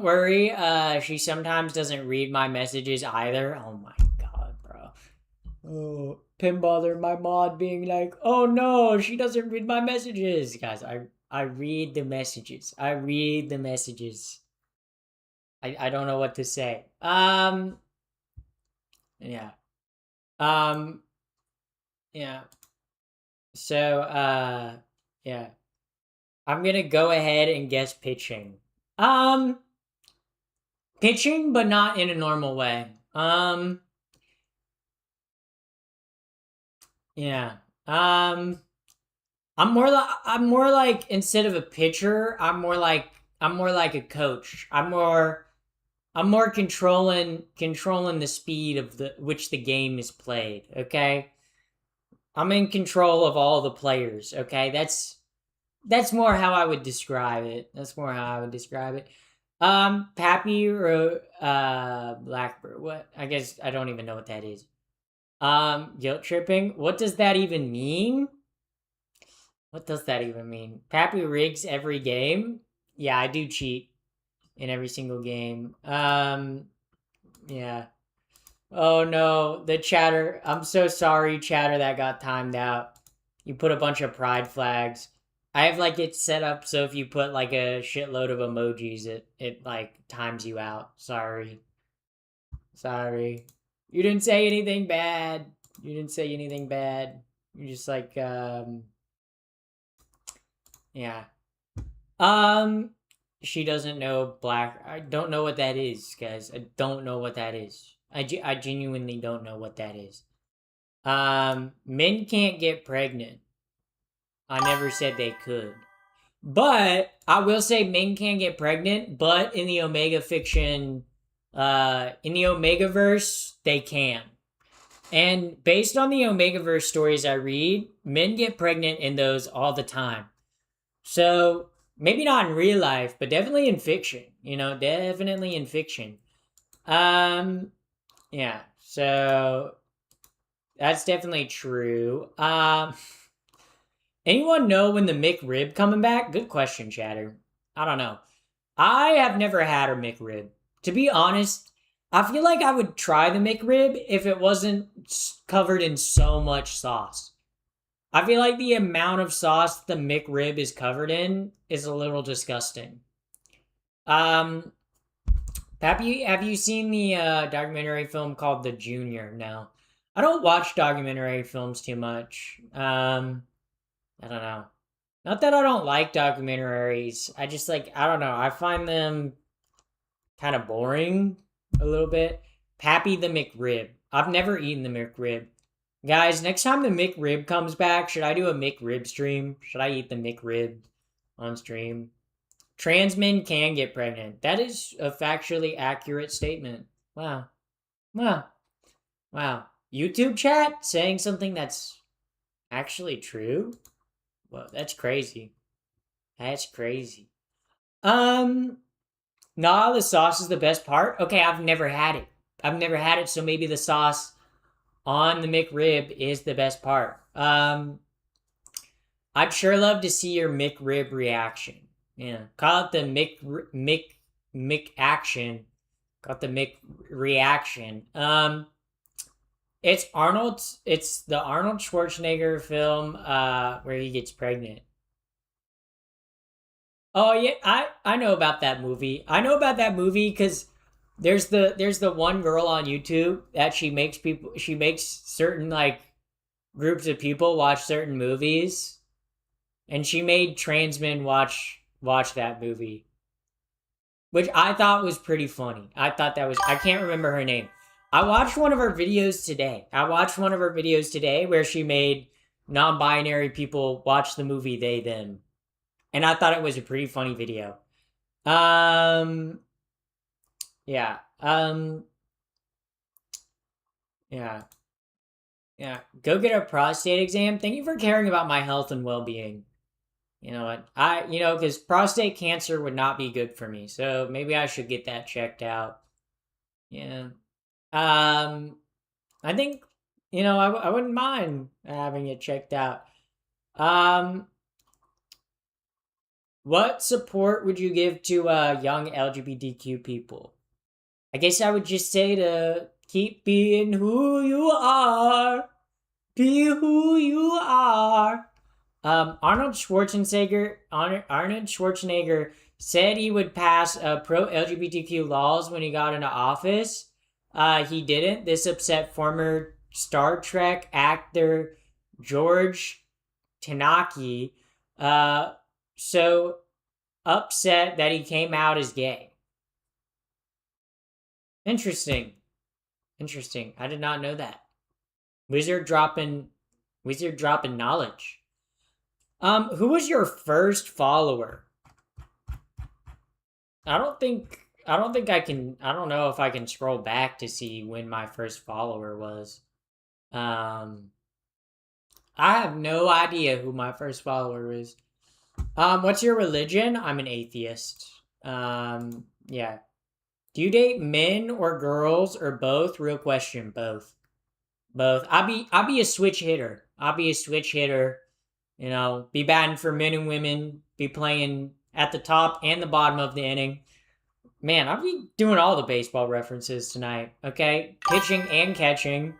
worry. She sometimes doesn't read my messages either. Oh my god, bro. Oh, Pinballer, my mod being like, oh no, she doesn't read my messages. Guys, I read the messages. I read the messages. I don't know what to say. Yeah. Um, yeah. So, yeah. I'm gonna go ahead and guess pitching. Um, Pitching, but not in a normal way. Yeah. I'm more like instead of a pitcher, I'm more like a coach. I'm more controlling the speed of the which the game is played, okay? I'm in control of all the players, okay? That's more how I would describe it. That's more how I would describe it. Pappy or Blackbird. What? I guess I don't even know what that is. Guilt tripping. What does that even mean? What does that even mean? Pappy rigs every game? Yeah, I do cheat in every single game. Yeah. Oh no, the chatter. I'm so sorry, chatter, that got timed out. You put a bunch of pride flags. I have like it set up so if you put like a shitload of emojis, it like times you out. Sorry. Sorry. You didn't say anything bad. You didn't say anything bad. You're just like yeah. Um she doesn't know black. I don't know what that is, guys. I don't know what that is. I genuinely don't know what that is. Men can't get pregnant. I never said they could. But I will say men can get pregnant, but in the Omega fiction, in the Omegaverse, they can. And based on the Omegaverse stories I read, men get pregnant in those all the time. So maybe not in real life, but definitely in fiction. Definitely in fiction. Yeah. So that's definitely true. Anyone know when the McRib coming back? Good question, chatter. I don't know. I have never had a McRib. To be honest, I feel like I would try the McRib if it wasn't covered in so much sauce. I feel like the amount of sauce the McRib is covered in is a little disgusting. Um, Pappy, have you seen the documentary film called The Junior? No, I don't watch documentary films too much. I don't know. Not that I don't like documentaries. I just like I don't know. I find them kind of boring a little bit. Pappy the McRib. I've never eaten the McRib. Guys, next time the McRib comes back, should I do a McRib stream? Should I eat the McRib on stream? Trans men can get pregnant. That is a factually accurate statement. Wow. Wow. Wow. YouTube chat saying something that's actually true? Well, that's crazy. That's crazy. Nah, the sauce is the best part. Okay, I've never had it. So maybe the sauce on the McRib is the best part. I'd sure love to see your McRib reaction. Yeah, call it the Mick action. Call it the Mick reaction. It's Arnold. It's the Arnold Schwarzenegger film where he gets pregnant. Oh yeah, I know about that movie. I know about that movie because there's the one girl on YouTube that she makes certain like groups of people watch certain movies, and she made trans men watch that movie, which I thought was pretty funny. I can't remember her name. I watched one of her videos today. Where she made non-binary people watch the movie They Them, and I thought it was a pretty funny video. Um, yeah. Yeah. Yeah. Go get a prostate exam. Thank you for caring about my health and well-being. You know what? Because prostate cancer would not be good for me. So maybe I should get that checked out. Yeah. Um, I think, I wouldn't mind having it checked out. Um, what support would you give to young LGBTQ people? I guess I would just say to keep being who you are. Be who you are. Arnold Schwarzenegger said he would pass pro LGBTQ laws when he got into office. He didn't. This upset former Star Trek actor George Tanaki. So upset that he came out as gay. Interesting. Interesting. I did not know that. Wizard dropping knowledge. Who was your first follower? I don't know if I can scroll back to see when my first follower was. I have no idea who my first follower is. What's your religion? I'm an atheist. Yeah. Do you date men or girls or both? Real question, both. Both. I'll be a switch hitter. Be batting for men and women, be playing at the top and the bottom of the inning. Man, I'll be doing all the baseball references tonight, okay? Pitching and catching.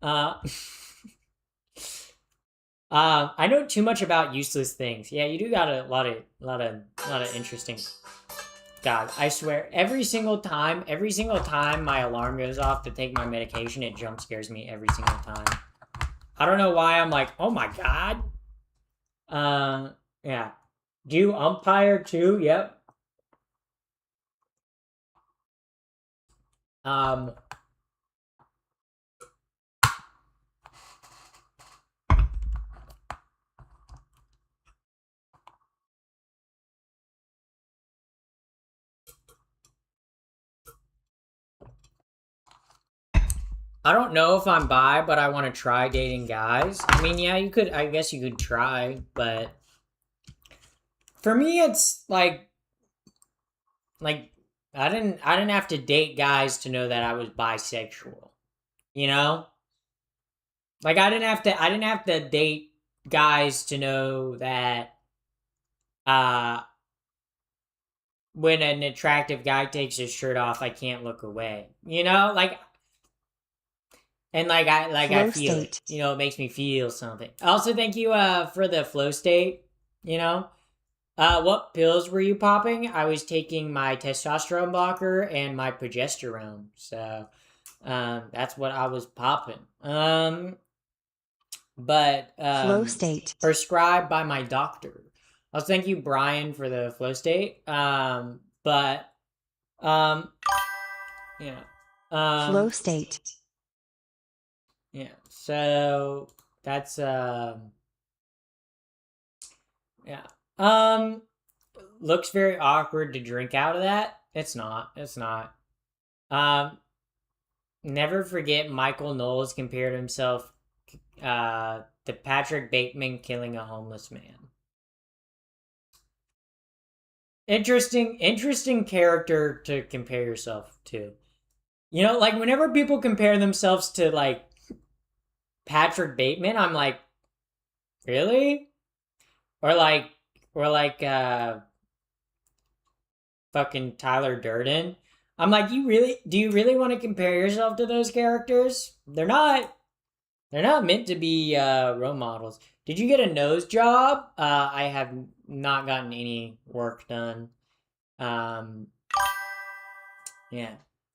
I know too much about useless things. Yeah, you do got a lot of interesting. God, I swear, every single time my alarm goes off to take my medication, it jump scares me every single time. I don't know why I'm like, oh my god. Yeah. Do you umpire too? Yep. I don't know if I'm bi, but I want to try dating guys. I mean, yeah, I guess you could try, but for me, it's like I didn't have to date guys to know that I was bisexual. You know? Like I didn't have to date guys to know that when an attractive guy takes his shirt off, I can't look away. And I Flow feel state. it. It makes me feel something. Also, thank you for the flow state. What pills were you popping? I was taking my testosterone blocker and my progesterone. So that's what I was popping. But Flow state. prescribed by my doctor. Also, thank you, Brian, for the flow state. But yeah. Flow state. Yeah. So that's yeah. Looks very awkward to drink out of that. It's not. Never forget Michael Knowles compared himself to Patrick Bateman killing a homeless man. Interesting character to compare yourself to. Whenever people compare themselves to Patrick Bateman, I'm like, really? Or fucking Tyler Durden. I'm like, do you really want to compare yourself to those characters? They're not meant to be role models. Did you get a nose job? I have not gotten any work done. Yeah.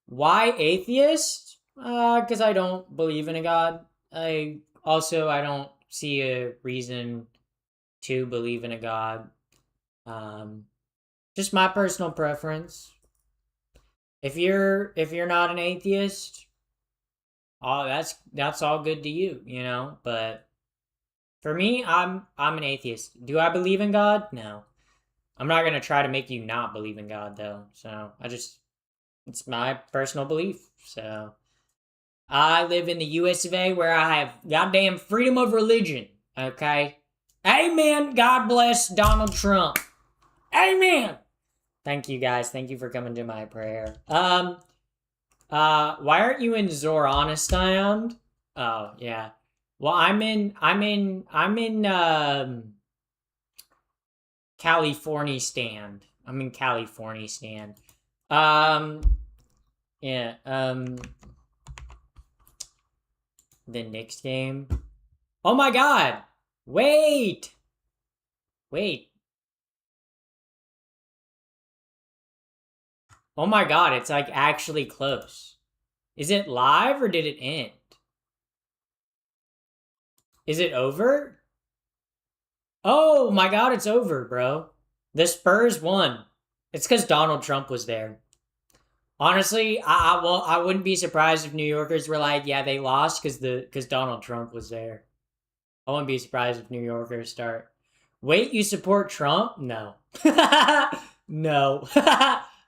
Why atheist? Because I don't believe in a god. I don't see a reason to believe in a god. Just my personal preference. If you're not an atheist, that's all good to you, But for me, I'm an atheist. Do I believe in God? No. I'm not gonna try to make you not believe in God though. So it's my personal belief. So I live in the US of A where I have goddamn freedom of religion. Okay? Amen. God bless Donald Trump. Amen. Thank you guys. Thank you for coming to my prayer. Why aren't you in Zoronistan? Oh, yeah. Well, California stand. I'm in California stand. Yeah, the Knicks game. Oh my god! Wait! Oh my god, it's like actually close. Is it live or did it end? Is it over? Oh my god, it's over, bro. The Spurs won. It's because Donald Trump was there. Honestly, I wouldn't be surprised if New Yorkers were like, yeah, they lost because Donald Trump was there. I wouldn't be surprised if New Yorkers start. Wait, you support Trump? No. No.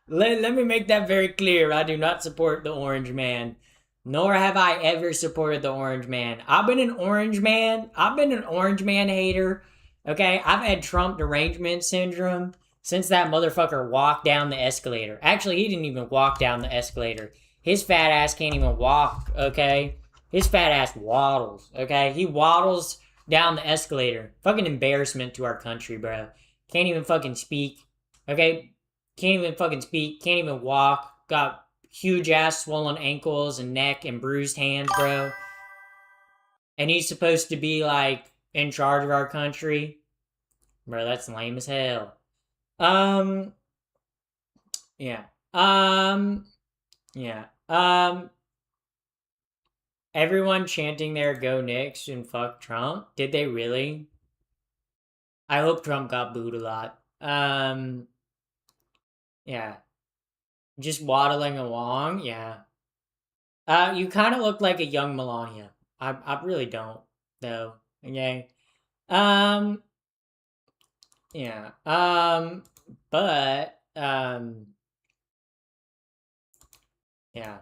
Let me make that very clear. I do not support the Orange Man. Nor have I ever supported the Orange Man. I've been an Orange Man. I've been an Orange Man hater. Okay? I've had Trump derangement syndrome since that motherfucker walked down the escalator. Actually, he didn't even walk down the escalator. His fat ass can't even walk, okay? His fat ass waddles, okay? He waddles down the escalator. Fucking embarrassment to our country, bro. Can't even fucking speak, okay? Can't even fucking speak. Can't even walk. Got huge ass swollen ankles and neck and bruised hands, bro. And he's supposed to be, like, in charge of our country. Bro, that's lame as hell. Yeah. Yeah. Everyone chanting their go Knicks and fuck Trump. Did they really? I hope Trump got booed a lot. Yeah. Just waddling along, yeah. You kind of look like a young Melania. I really don't, though. Okay. Yeah. But yeah.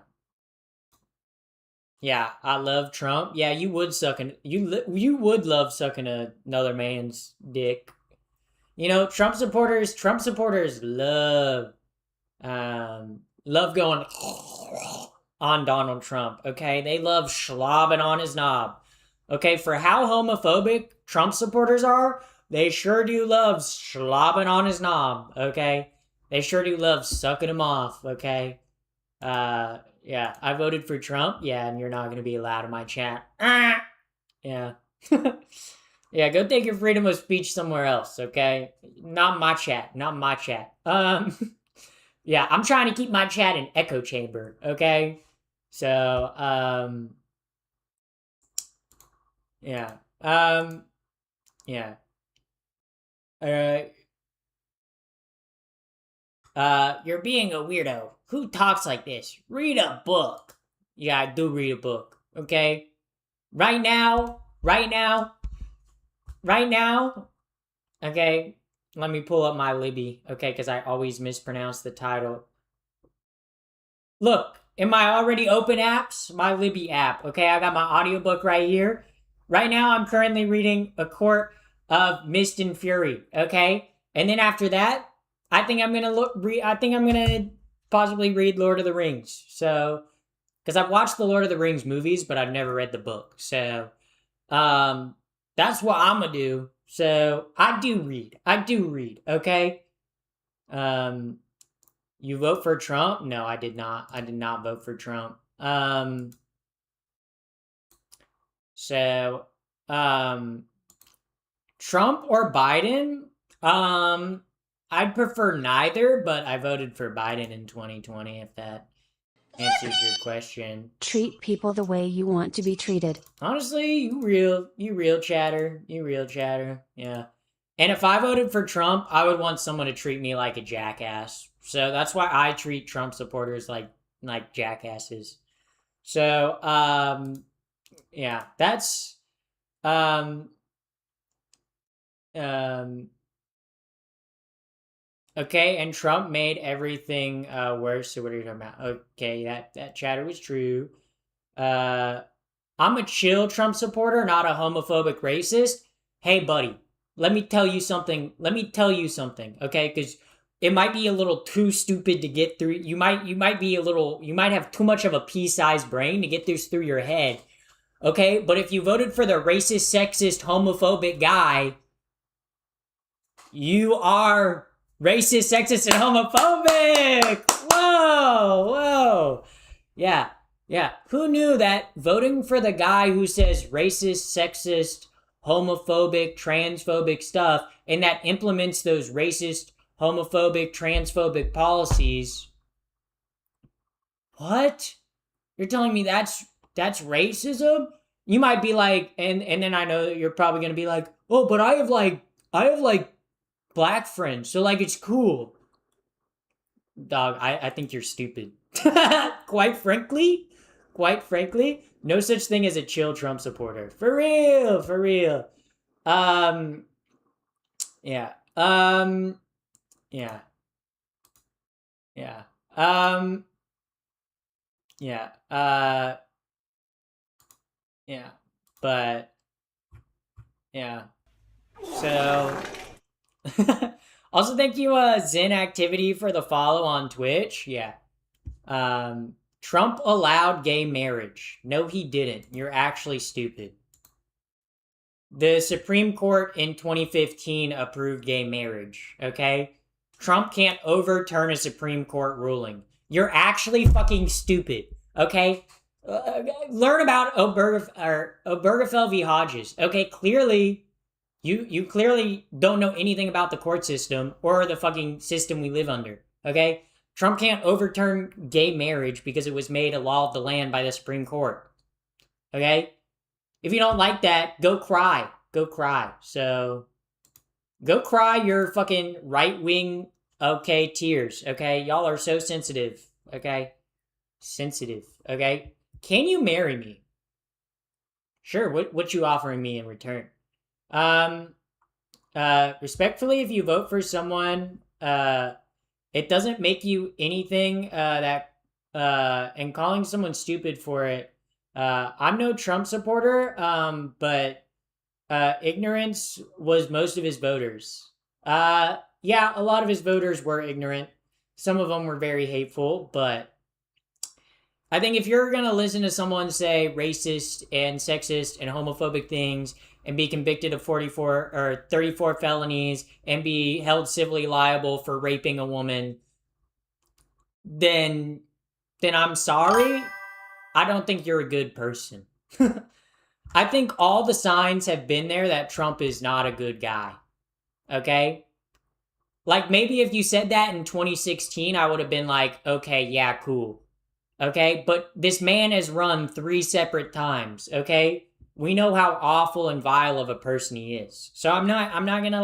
Yeah, I love Trump. Yeah, you would you would love sucking another man's dick. You know, Trump supporters love going on Donald Trump, okay? They love slobbing on his knob. Okay, for how homophobic Trump supporters are, they sure do love slobbing on his knob, okay? They sure do love sucking him off, okay? Yeah, I voted for Trump. Yeah, and you're not going to be allowed in my chat. Yeah. Yeah, go take your freedom of speech somewhere else, okay? Not my chat. Not my chat. Yeah, I'm trying to keep my chat in echo chamber, okay? So, yeah. Yeah. You're being a weirdo. Who talks like this? Read a book. Yeah, I do read a book, okay? Right now, okay? Let me pull up my Libby, okay? Because I always mispronounce the title. Look, in my already open apps, my Libby app, okay? I got my audiobook right here. Right now, I'm currently reading A Court of Mist and Fury, okay? And then after that, I think I'm gonna possibly read Lord of the Rings. So, because I've watched the Lord of the Rings movies, but I've never read the book. So, that's what I'm gonna do. So, I do read, okay? You vote for Trump? No, I did not. I did not vote for Trump. So, Trump or Biden? I'd prefer neither, but I voted for Biden in 2020, if that answers your question. Treat people the way you want to be treated. Honestly, you real chatter. Yeah. And if I voted for Trump, I would want someone to treat me like a jackass. So that's why I treat Trump supporters like jackasses. So, yeah, that's, okay, and Trump made everything worse. So what are you talking about? Okay, that chatter was true. I'm a chill Trump supporter, not a homophobic racist. Hey, buddy, let me tell you something. Okay, because it might be a little too stupid to get through. You might have too much of a pea-sized brain to get this through your head. Okay, but if you voted for the racist, sexist, homophobic guy, you are racist, sexist, and homophobic. Whoa. Yeah. Who knew that voting for the guy who says racist, sexist, homophobic, transphobic stuff and that implements those racist, homophobic, transphobic policies? What? You're telling me that's racism? You might be like, and then I know that you're probably gonna be like, oh, but I have like black friends, so like it's cool. Dog, I think you're stupid. Quite frankly, no such thing as a chill Trump supporter. For real. Um, yeah. Yeah. Yeah. Yeah. Yeah. But yeah. So also thank you Zen Activity for the follow on Twitch. Yeah. Trump allowed gay marriage. No, he didn't. You're actually stupid. The Supreme Court in 2015 approved gay marriage, okay? Trump can't overturn a Supreme Court ruling. You're actually fucking stupid, okay? Learn about Obergefell v. Hodges, okay? Clearly, you clearly don't know anything about the court system or the fucking system we live under, okay? Trump can't overturn gay marriage because it was made a law of the land by the Supreme Court, okay? If you don't like that, go cry. So, go cry your fucking right-wing, okay, tears, okay? Y'all are so sensitive, okay? Okay? Can you marry me? Sure, what you offering me in return? Respectfully, if you vote for someone, it doesn't make you anything, and calling someone stupid for it, I'm no Trump supporter, but ignorance was most of his voters. Yeah, a lot of his voters were ignorant. Some of them were very hateful, but I think if you're going to listen to someone say racist and sexist and homophobic things and be convicted of 44 or 34 felonies and be held civilly liable for raping a woman, then I'm sorry. I don't think you're a good person. I think all the signs have been there that Trump is not a good guy. Okay? Like maybe if you said that in 2016, I would have been like, okay, yeah, cool. Okay? But this man has run 3 separate times, okay? We know how awful and vile of a person he is. So I'm not going to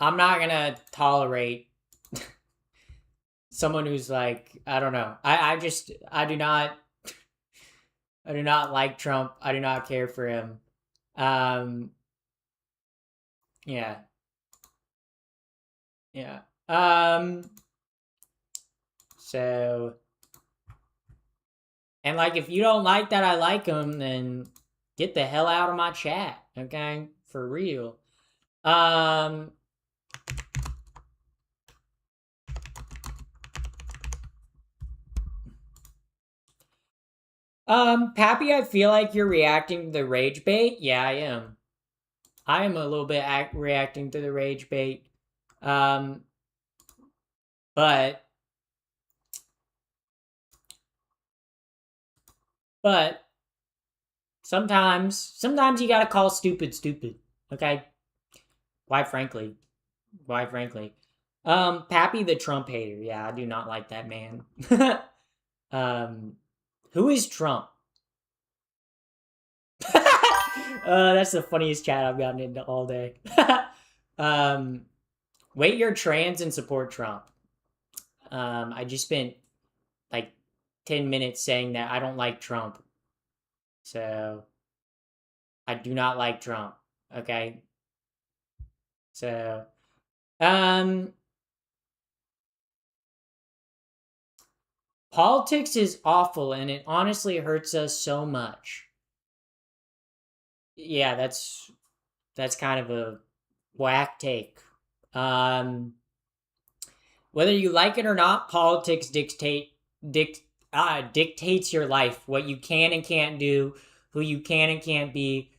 I'm not going to tolerate someone who's like, I don't know. I do not like Trump. I do not care for him. Yeah. So, and like, if you don't like that I like him, then get the hell out of my chat, okay? For real. Pappy, I feel like you're reacting to the rage bait. Yeah, I am. I am a little bit reacting to the rage bait. But sometimes you gotta call stupid, okay? Quite frankly. Pappy the Trump hater. Yeah, I do not like that man. Who is Trump? That's the funniest chat I've gotten into all day. Wait, you're trans and support Trump. I just spent like 10 minutes saying that I don't like Trump. So, I do not like Trump. Okay? So, politics is awful and it honestly hurts us so much. yeah, that's kind of a whack take. Um, whether you like it or not, politics dic, dictates your life, what you can and can't do, who you can and can't be.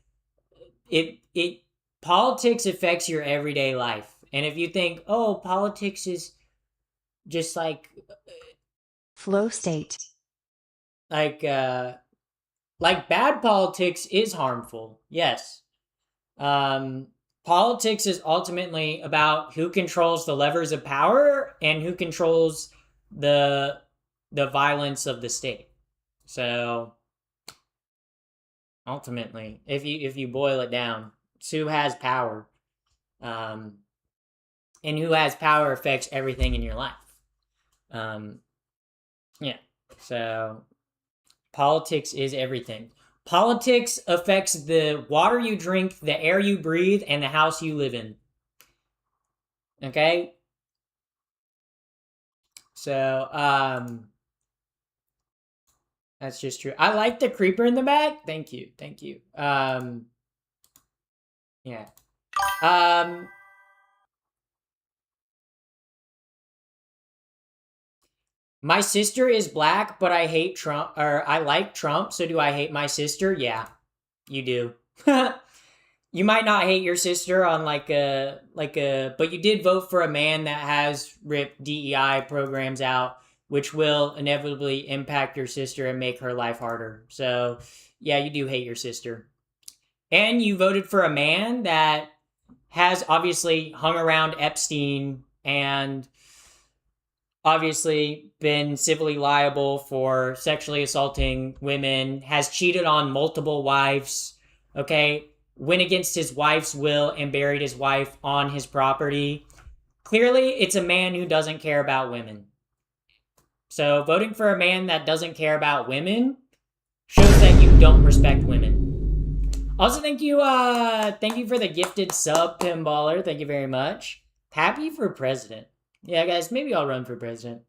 It politics affects your everyday life, and if you think, oh, politics is just Flow state. like uh like bad politics is harmful, yes. Um, Politics is ultimately about who controls the levers of power and who controls the the violence of the state. So ultimately, if you boil it down, it's who has power, um, and who has power affects everything in your life. Um, yeah. So politics is everything. Politics affects the water you drink, the air you breathe, and the house you live in. Okay? So, that's just true. I like the creeper in the back. Thank you. Thank you. Yeah. Um, my sister is black, but I hate Trump, or I like Trump, so do I hate my sister? Yeah, you do. You might not hate your sister on but you did vote for a man that has ripped DEI programs out, which will inevitably impact your sister and make her life harder. So yeah, you do hate your sister. And you voted for a man that has obviously hung around Epstein and obviously been civilly liable for sexually assaulting women, has cheated on multiple wives, okay? Went against his wife's will and buried his wife on his property. Clearly, it's a man who doesn't care about women. So, voting for a man that doesn't care about women shows that you don't respect women. Also, thank you for the gifted sub, Pinballer. Thank you very much. Happy for president. Yeah, guys, maybe I'll run for president.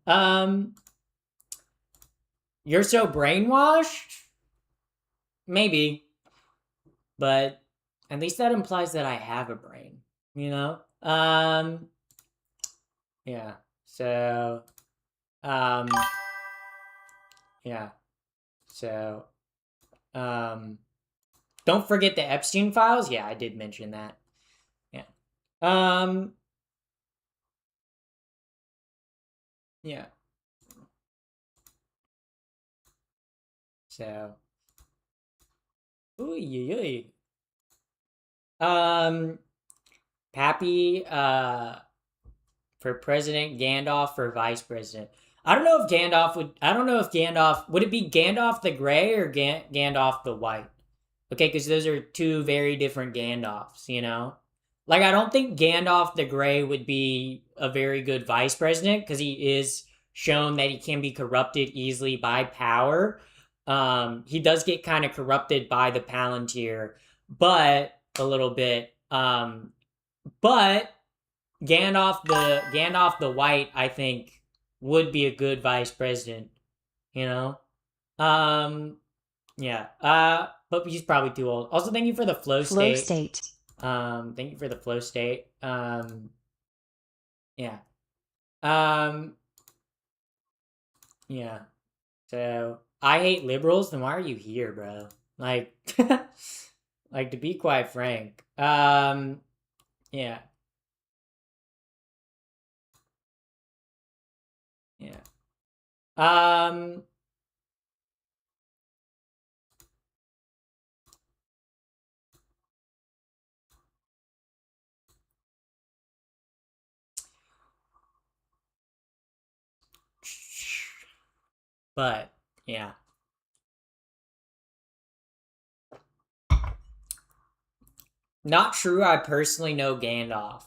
You're so brainwashed? Maybe. But at least that implies that I have a brain, you know? Yeah. So, um, yeah. So, don't forget the Epstein files. Yeah, I did mention that. Yeah. Yeah. So, ooh. Pappy, for president, Gandalf for vice president. I don't know if Gandalf would it be Gandalf the Gray or Gandalf the White? Okay, because those are two very different Gandalfs, you know? Like, I don't think Gandalf the Gray would be a very good vice president because he is shown that he can be corrupted easily by power. He does get kind of corrupted by the Palantir, but a little bit. But Gandalf the White, I think, would be a good vice president. You know, yeah. But he's probably too old. Also, thank you for the flow Flow state. state. Thank you for the flow state. Yeah. Um, yeah. So I hate liberals. Then why are you here, bro? Like, like to be quite frank. Yeah. Yeah. Um, but yeah. Not true. I personally know Gandalf.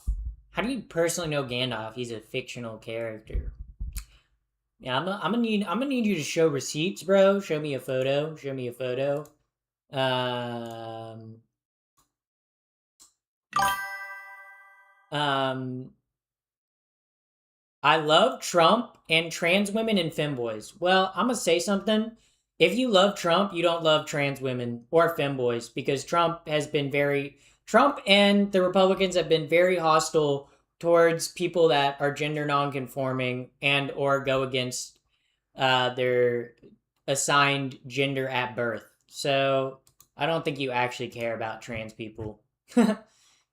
How do you personally know Gandalf? He's a fictional character. Yeah, I'm gonna need you to show receipts, bro. Show me a photo. Show me a photo. Um, um, I love Trump and trans women and femboys. Well, I'm gonna say something. if you love Trump, you don't love trans women or femboys because Trump and the Republicans have been very hostile towards people that are gender nonconforming and or go against their assigned gender at birth. So I don't think you actually care about trans people.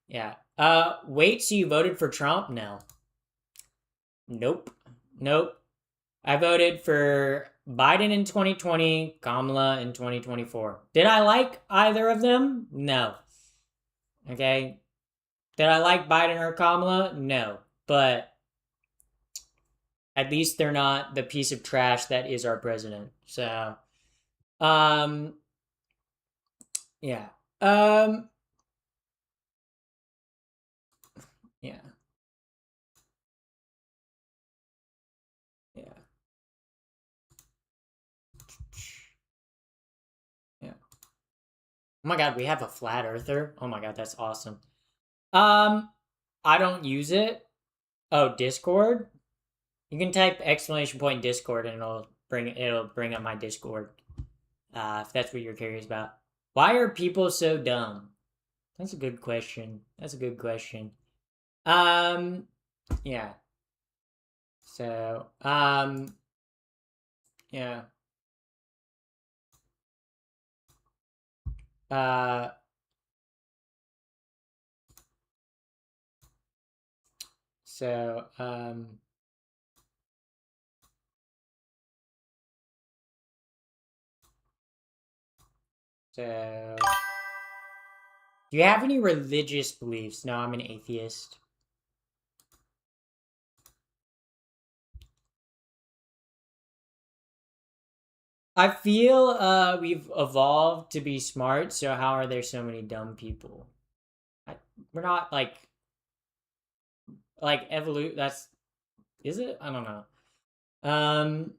Yeah. Wait, so you voted for Trump? No. Nope. Nope. I voted for Biden in 2020, Kamala in 2024. Did I like either of them? No. Okay. Did I like Biden or Kamala? No. But at least they're not the piece of trash that is our president. So, um, yeah. Um, yeah. Yeah. Yeah. Oh my god, we have a flat earther. Oh my god, that's awesome. Um, I don't use it. Oh, Discord. You can type exclamation point Discord and it'll bring up my Discord. If that's what you're curious about. Why are people so dumb? That's a good question. That's a good question. Um, yeah. So, yeah. Uh, so, so, do you have any religious beliefs? No, I'm an atheist. I feel we've evolved to be smart, so how are there so many dumb people? We're not like evolute. That's is it? I don't know. Um,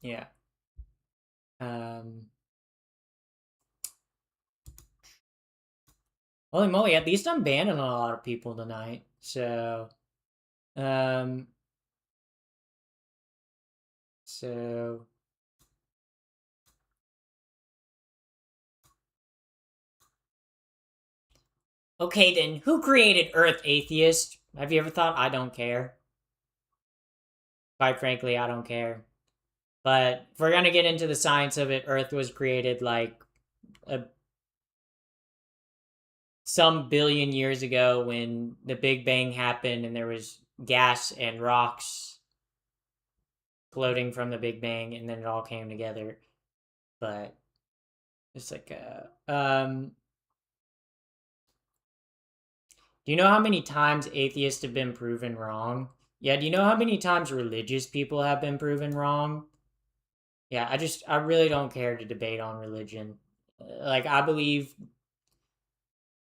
yeah. Um, holy moly! At least I'm banning a lot of people tonight. So, um, so okay then. Who created Earth, atheist? Have you ever thought I don't care? Quite frankly, I don't care. But if we're gonna get into the science of it, Earth was created like a some billion years ago when the Big Bang happened and there was gas and rocks floating from the Big Bang and then it all came together. But it's like do you know how many times atheists have been proven wrong? Yeah, do you know how many times religious people have been proven wrong? Yeah, I really don't care to debate on religion. Like I believe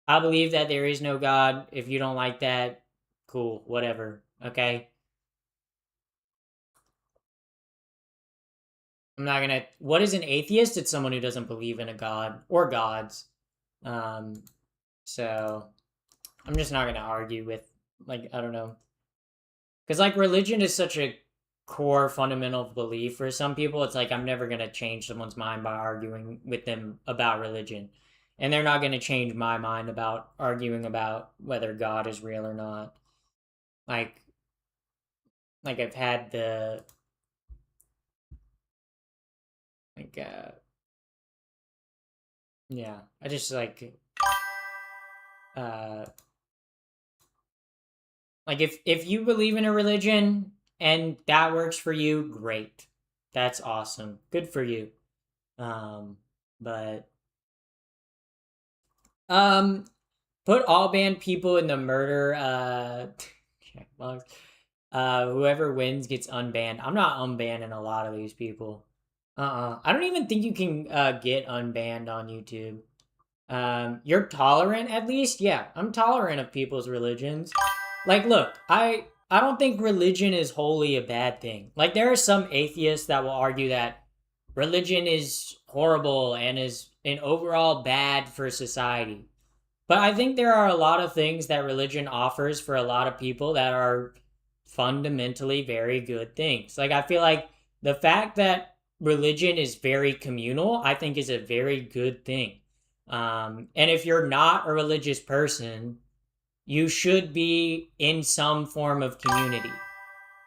that there is no God. If you don't like that, cool, whatever. Okay? I'm not gonna. What is an atheist? It's someone who doesn't believe in a god or gods. Um, so I'm just not gonna argue with like I don't know, because like religion is such a core fundamental belief for some people. It's like I'm never gonna change someone's mind by arguing with them about religion, and they're not gonna change my mind about arguing about whether God is real or not. Like I've had the like yeah I just uh like if you believe in a religion and that works for you, great. That's awesome. Good for you. Um but um put all banned people in the murder checkbox. Whoever wins gets unbanned. I'm not unbanning a lot of these people. I don't even think you can get unbanned on YouTube. You're tolerant at least? Yeah, I'm tolerant of people's religions. Like, look, I don't think religion is wholly a bad thing. Like, there are some atheists that will argue that religion is horrible and is an overall bad for society. But I think there are a lot of things that religion offers for a lot of people that are fundamentally very good things. Like, I feel like the fact that religion is very communal, I think is a very good thing. And if you're not a religious person, you should be in some form of community.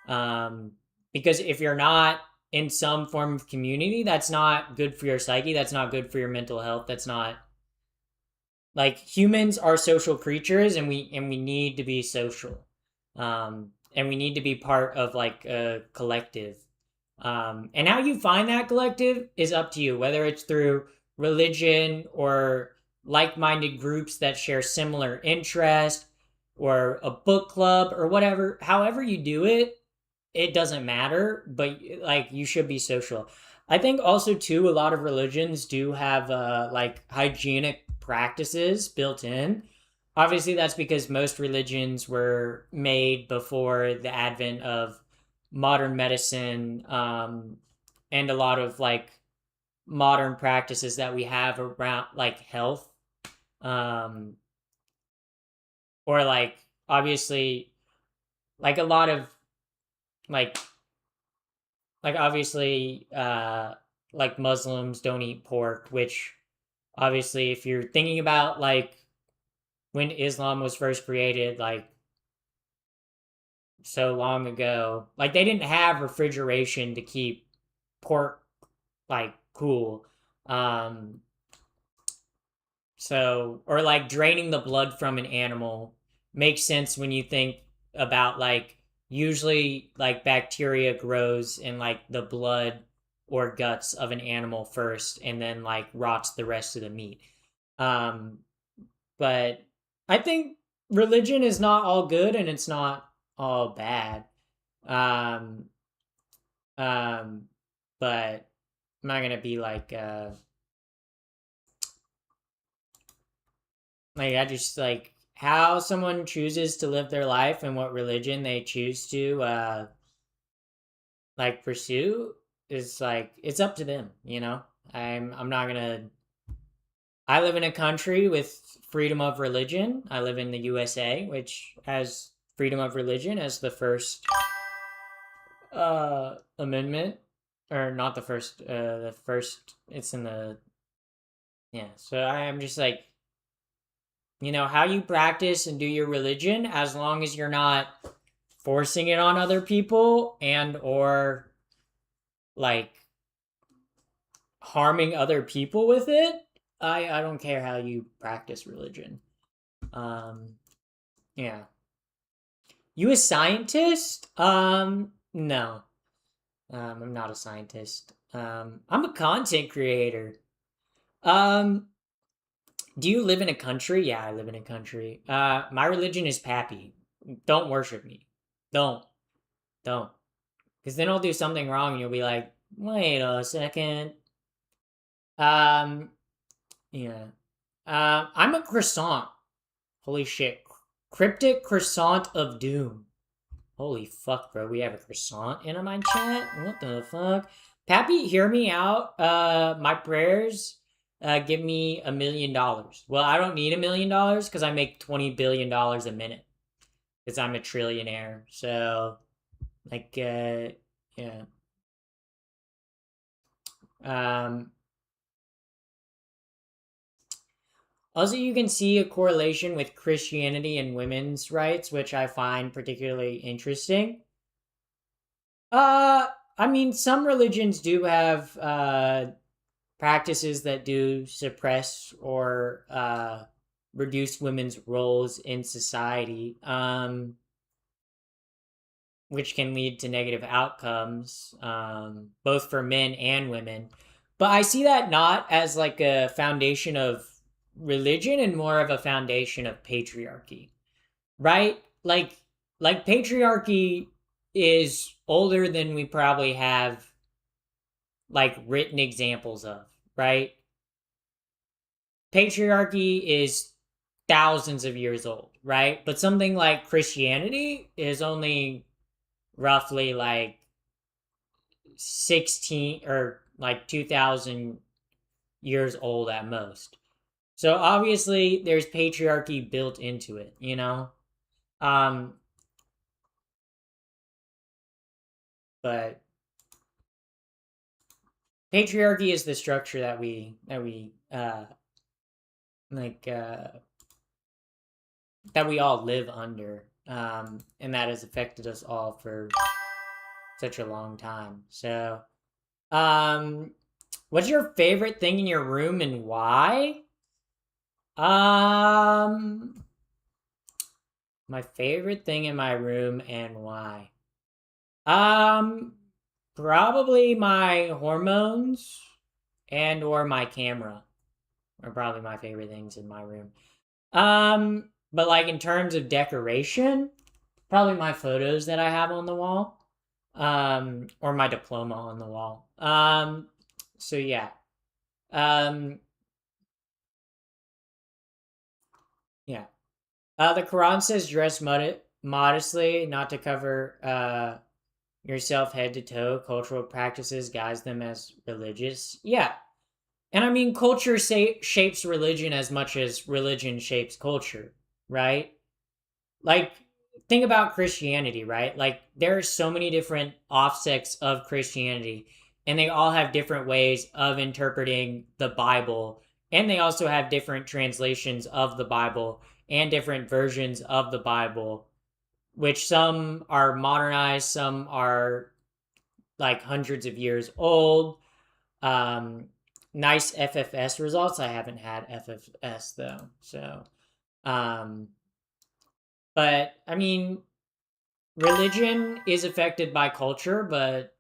Um, because if you're not in some form of community, that's not good for your psyche. That's not good for your mental health. That's not like humans are social creatures, and we need to be social, and we need to be part of like a collective. And how you find that collective is up to you, whether it's through religion or like-minded groups that share similar interest or a book club or whatever. However you do it, it doesn't matter, but like you should be social. I think also too a lot of religions do have like hygienic practices built in. Obviously that's because most religions were made before the advent of modern medicine, and a lot of like modern practices that we have around like health, um, or like obviously like a lot of like obviously like Muslims don't eat pork, which obviously if you're thinking about like when Islam was first created, like so long ago, like they didn't have refrigeration to keep pork like cool. Um so or like draining the blood from an animal makes sense when you think about like usually like bacteria grows in like the blood or guts of an animal first and then like rots the rest of the meat. Um but I think religion is not all good and it's not all bad. Um um but I'm not gonna be like I just like how someone chooses to live their life and what religion they choose to like pursue is like it's up to them, you know? I'm not gonna I live in a country with freedom of religion. I live in the USA, which has freedom of religion as the first amendment. Or not the first it's in the yeah. So I am just like how you practice and do your religion, as long as you're not forcing it on other people and or like harming other people with it. I don't care how you practice religion. um yeah. You a scientist? No. I'm not a scientist. I'm a content creator. um do you live in a country? Yeah, I live in a country. My religion is Pappy. Don't worship me. Don't. Don't. Because then I'll do something wrong and you'll be like, wait a second. Um, yeah. I'm a croissant. Holy shit. Cryptic croissant of doom. Holy fuck, bro. We have a croissant in my chat? What the fuck? Pappy, hear me out. My prayers give me $1 million. Well, I don't need $1 million because I make $20 billion a minute. Because I'm a trillionaire. So, like, yeah. Um, Also, you can see a correlation with Christianity and women's rights, which I find particularly interesting. Uh, I mean, some religions do have practices that do suppress or reduce women's roles in society, which can lead to negative outcomes, both for men and women. But I see that not as like a foundation of religion and more of a foundation of patriarchy, right? Like patriarchy is older than we probably have like written examples of, right? Patriarchy is thousands of years old, right? But something like Christianity is only roughly like 16 or like 2000 years old at most. So obviously there's patriarchy built into it, you know? Um, but patriarchy is the structure like that we all live under. And that has affected us all for such a long time. So, um, what's your favorite thing in your room and why? Um, my favorite thing in my room and why? Um, Probably my hormones and or my camera are probably my favorite things in my room. But like in terms of decoration, probably my photos that I have on the wall. Or my diploma on the wall. So yeah. Um, yeah. The Quran says dress modestly, not to cover yourself head to toe. Cultural practices guise them as religious. Yeah. And I mean, culture shapes religion as much as religion shapes culture, right? Like, think about Christianity, right? Like, there are so many different offsets of Christianity, and they all have different ways of interpreting the Bible, and they also have different translations of the Bible and different versions of the Bible, which some are modernized, some are like hundreds of years old. Um, Nice FFS results. I haven't had FFS though, so um, but I mean, religion is affected by culture, but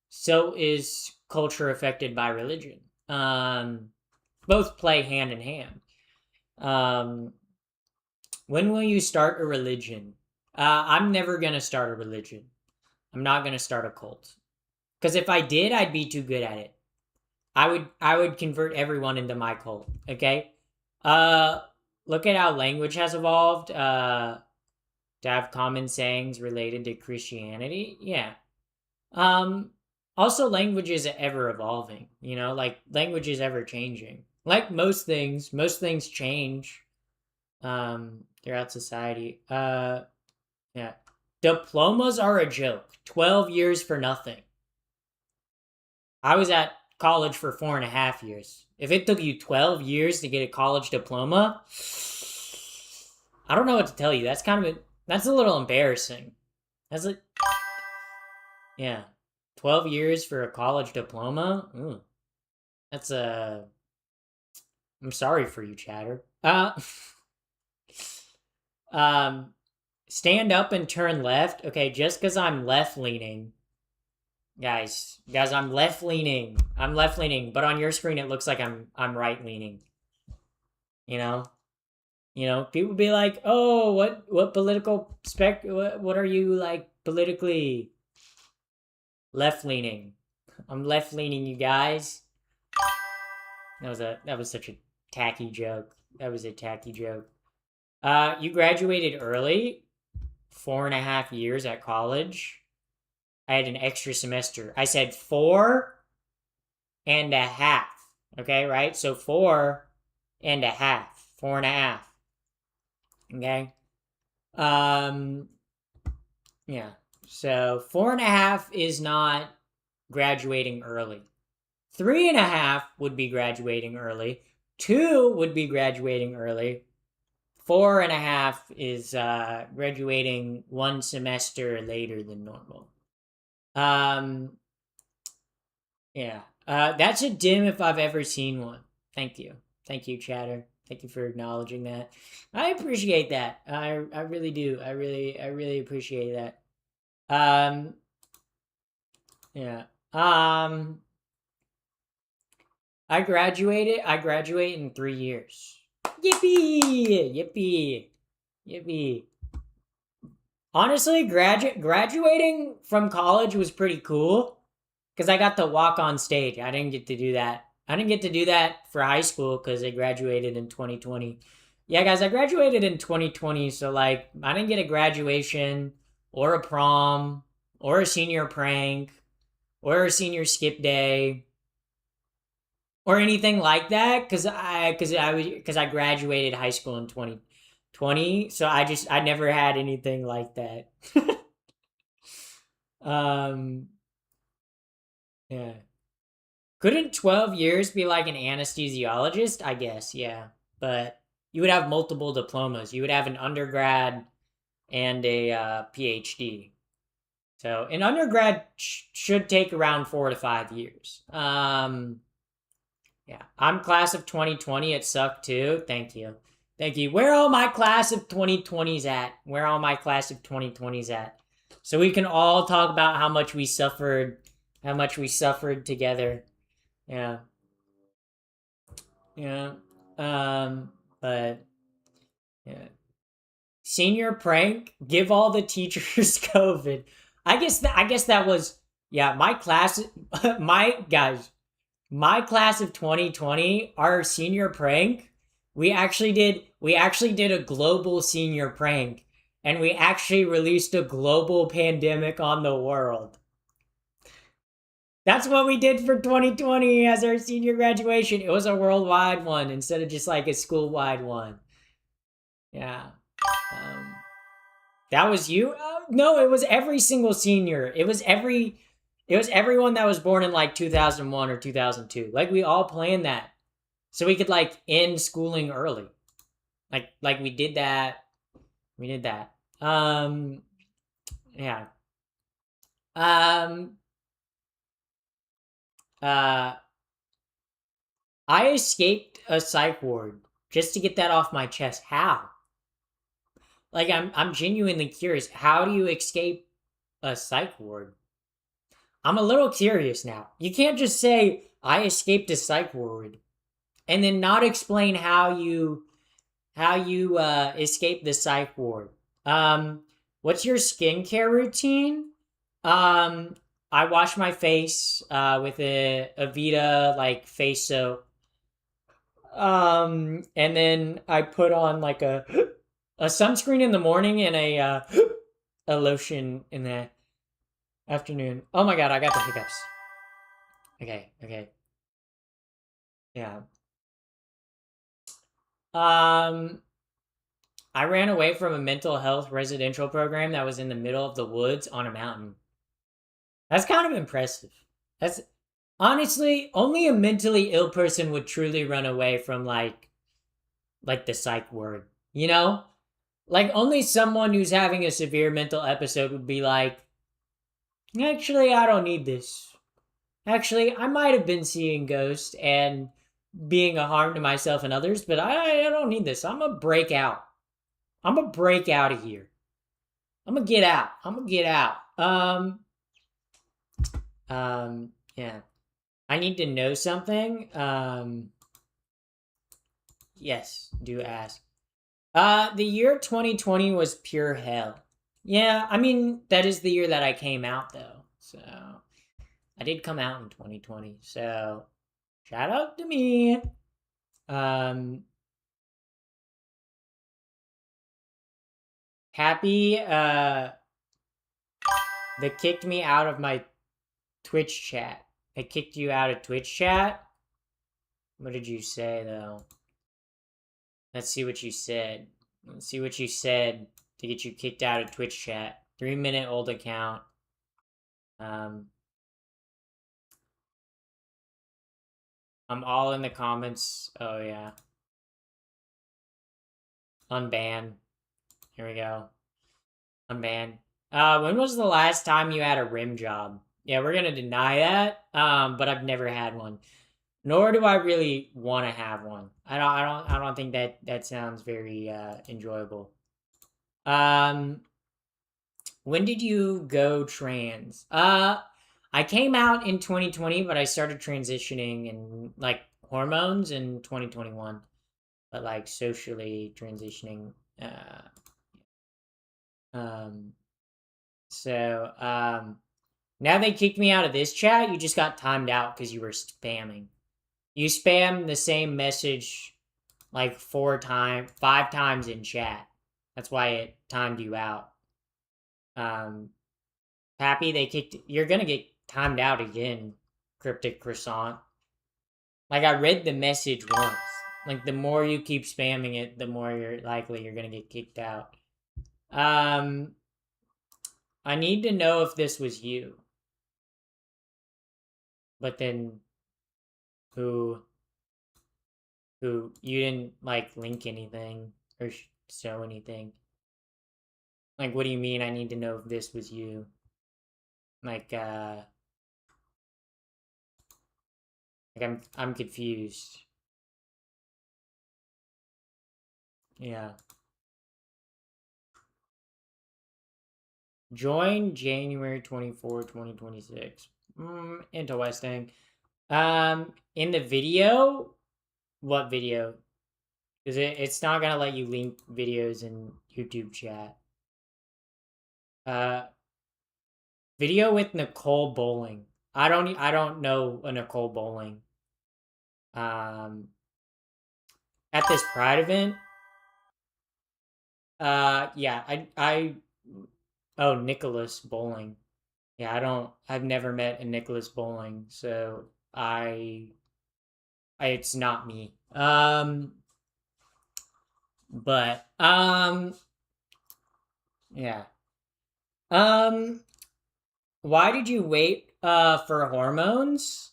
so is culture affected by religion. Both play hand in hand. Um, when will you start a religion? I'm never gonna start a religion. I'm not gonna start a cult. Because if I did, I'd be too good at it. I would convert everyone into my cult. Okay. Uh, Look at how language has evolved. To have common sayings related to Christianity. Yeah. Um, Also, language is ever evolving. You know, like language is ever changing. Like most things change. Throughout society. Yeah. Diplomas are a joke. 12 years for nothing. I was at college for 4.5 years. If it took you 12 years to get a college diploma, I don't know what to tell you. That's a little embarrassing. That's like, yeah, 12 years for a college diploma. Ooh, that's a. I'm sorry for you, Chatter. Um, Stand up and turn left. Okay, just because I'm left leaning, guys, I'm left leaning. I'm left leaning, but on your screen it looks like I'm right leaning. You know, people be like, "Oh, what political what are you like politically?" Left leaning. I'm left leaning, you guys. That was such a tacky joke. That was a tacky joke. You graduated early, 4.5 years at college. I had an extra semester. I said 4.5. Okay, right? So 4.5. 4.5. Okay. Um, yeah. So 4.5 is not graduating early. 3.5 would be graduating early. 2 would be graduating early. 4.5 is graduating one semester later than normal. Um, yeah. That's a dim if I've ever seen one. Thank you. Thank you, Chatter. Thank you for acknowledging that. I appreciate that. I really do. I really appreciate that. Um, yeah. I graduate in 3 years. Yippee! Yippee! Yippee! Honestly, graduating from college was pretty cool because I got to walk on stage. I didn't get to do that. I didn't get to do that for high school because I graduated in 2020. Yeah, guys, I graduated in 2020, so like I didn't get a graduation or a prom or a senior prank or a senior skip day or anything like that, because I graduated high school in 2020, so I never had anything like that. um, yeah. Couldn't 12 years be like an anesthesiologist? I guess, yeah. But you would have multiple diplomas. You would have an undergrad and a PhD. So an undergrad should take around 4 to 5 years. Yeah, I'm class of 2020. It sucked too. Thank you. Thank you. Where all my class of 2020s at? Where all my class of 2020s at? So we can all talk about how much we suffered together. Yeah. Yeah. But yeah. Senior prank, give all the teachers COVID. I guess that was, yeah, my class my guys, my class of 2020, our senior prank, we actually did a global senior prank, and we actually released a global pandemic on the world. That's what we did for 2020 as our senior graduation. It was a worldwide one instead of just like a school wide one. Yeah. Um, that was you? No, it was every single senior. It was everyone that was born in like 2001 or 2002. Like we all planned that so we could like end schooling early. Like we did that. We did that. Yeah. Um uh I escaped a psych ward just to get that off my chest. How? Like I'm genuinely curious. How do you escape a psych ward? I'm a little curious now. You can't just say I escaped a psych ward and then not explain how you escape the psych ward. Um, what's your skincare routine? Um, I wash my face with a Avita like face soap. And then I put on like a sunscreen in the morning and a lotion in the afternoon. Oh my god, I got the hiccups. Okay, okay. Yeah. Um, I ran away from a mental health residential program that was in the middle of the woods on a mountain. That's kind of impressive. That's honestly only a mentally ill person would truly run away from like the psych ward. You know? Like only someone who's having a severe mental episode would be like, "Actually, I don't need this. Actually, I might have been seeing ghosts and being a harm to myself and others, but I don't need this. I'm gonna break out. I'm gonna break out of here. I'm gonna get out. I'm gonna get out. Yeah. I need to know something. Yes, do ask. The year 2020 was pure hell. Yeah, I mean, that is the year that I came out, though. So, I did come out in 2020. So, shout out to me. Um, Happy, they kicked me out of my Twitch chat. They kicked you out of Twitch chat? What did you say, though? Let's see what you said. Let's see what you said to get you kicked out of Twitch chat. 3-minute old account. Um, I'm all in the comments. Oh, yeah. Unban. Here we go. Unban. When was the last time you had a rim job? Yeah, we're gonna deny that. But I've never had one. Nor do I really want to have one. I don't think that sounds very enjoyable. Um, when did you go trans? I came out in 2020, but I started transitioning and like hormones in 2021. But like socially transitioning. Um, now they kicked me out of this chat. You just got timed out because you were spamming. You spam the same message like 5 times in chat. That's why it timed you out. Happy they kicked. You're gonna get timed out again, Cryptic Croissant. Like, I read the message once. Like, the more you keep spamming it, the more you're likely you're gonna get kicked out. I need to know if this was you. But then, who you didn't, like, link anything or show anything. Like, what do you mean I need to know if this was you? Like, I'm confused. Yeah. Join January 24, 2026. Interesting. In the video, what video? Because it's not gonna let you link videos in YouTube chat. Video with Nicole Bowling. I don't know a Nicole Bowling. At this Pride event. Yeah, oh, Nicholas Bowling. Yeah, I've never met a Nicholas Bowling, so it's not me. But, yeah. Why did you wait, for hormones?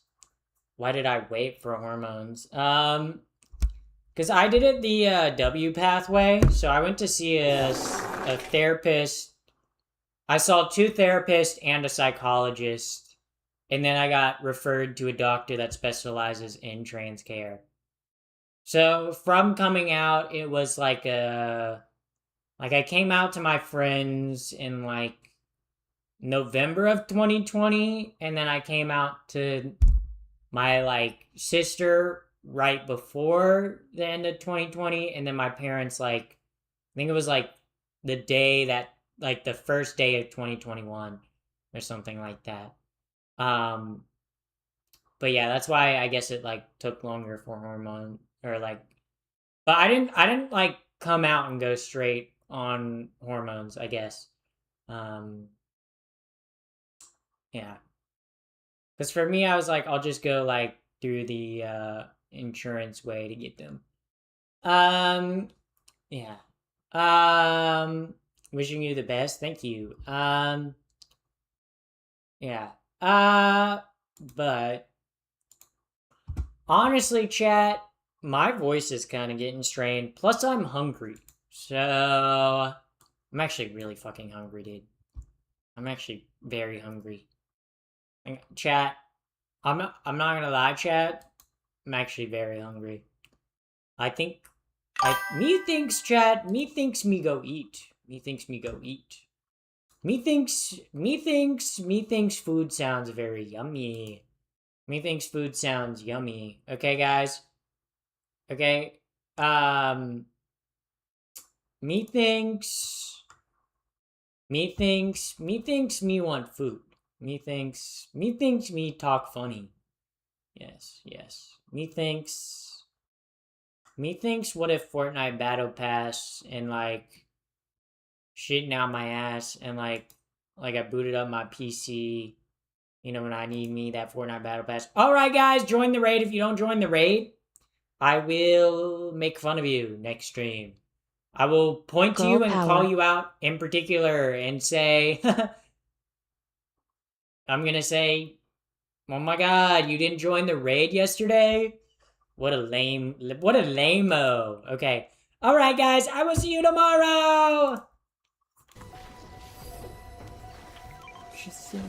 Why did I wait for hormones? Because I did it the, W pathway, so I went to see a therapist. I saw 2 therapists and a psychologist, and then I got referred to a doctor that specializes in trans care. So from coming out, it was like I came out to my friends in like November of 2020, and then I came out to my like sister right before the end of 2020, and then my parents like I think it was like the day that like the first day of 2021 or something like that. But yeah, that's why I guess it like took longer for hormone or like but I didn't like come out and go straight on hormones, I guess. Yeah. Cuz for me I was like I'll just go like through the insurance way to get them. Yeah. Wishing you the best. Thank you. Yeah. But honestly, chat, my voice is kind of getting strained. Plus, I'm hungry. So, I'm actually really fucking hungry, dude. I'm actually very hungry. And chat, I'm not gonna lie, chat. I'm actually very hungry. I think, methinks, chat, methinks me go eat. Methinks me go eat. Methinks food sounds very yummy. Methinks food sounds yummy. Okay, guys? Okay? Methinks me want food. Methinks me talk funny. Yes. Methinks what if Fortnite Battle Pass and like shitting out my ass and like I booted up my PC, you know, when I need me that Fortnite Battle Pass. Alright guys, join the raid. If you don't join the raid, I will make fun of you next stream. I will point to you and call you out in particular and say I'm gonna say, oh my god, you didn't join the raid yesterday? What a lame-o. Okay. Alright guys, I will see you tomorrow! She said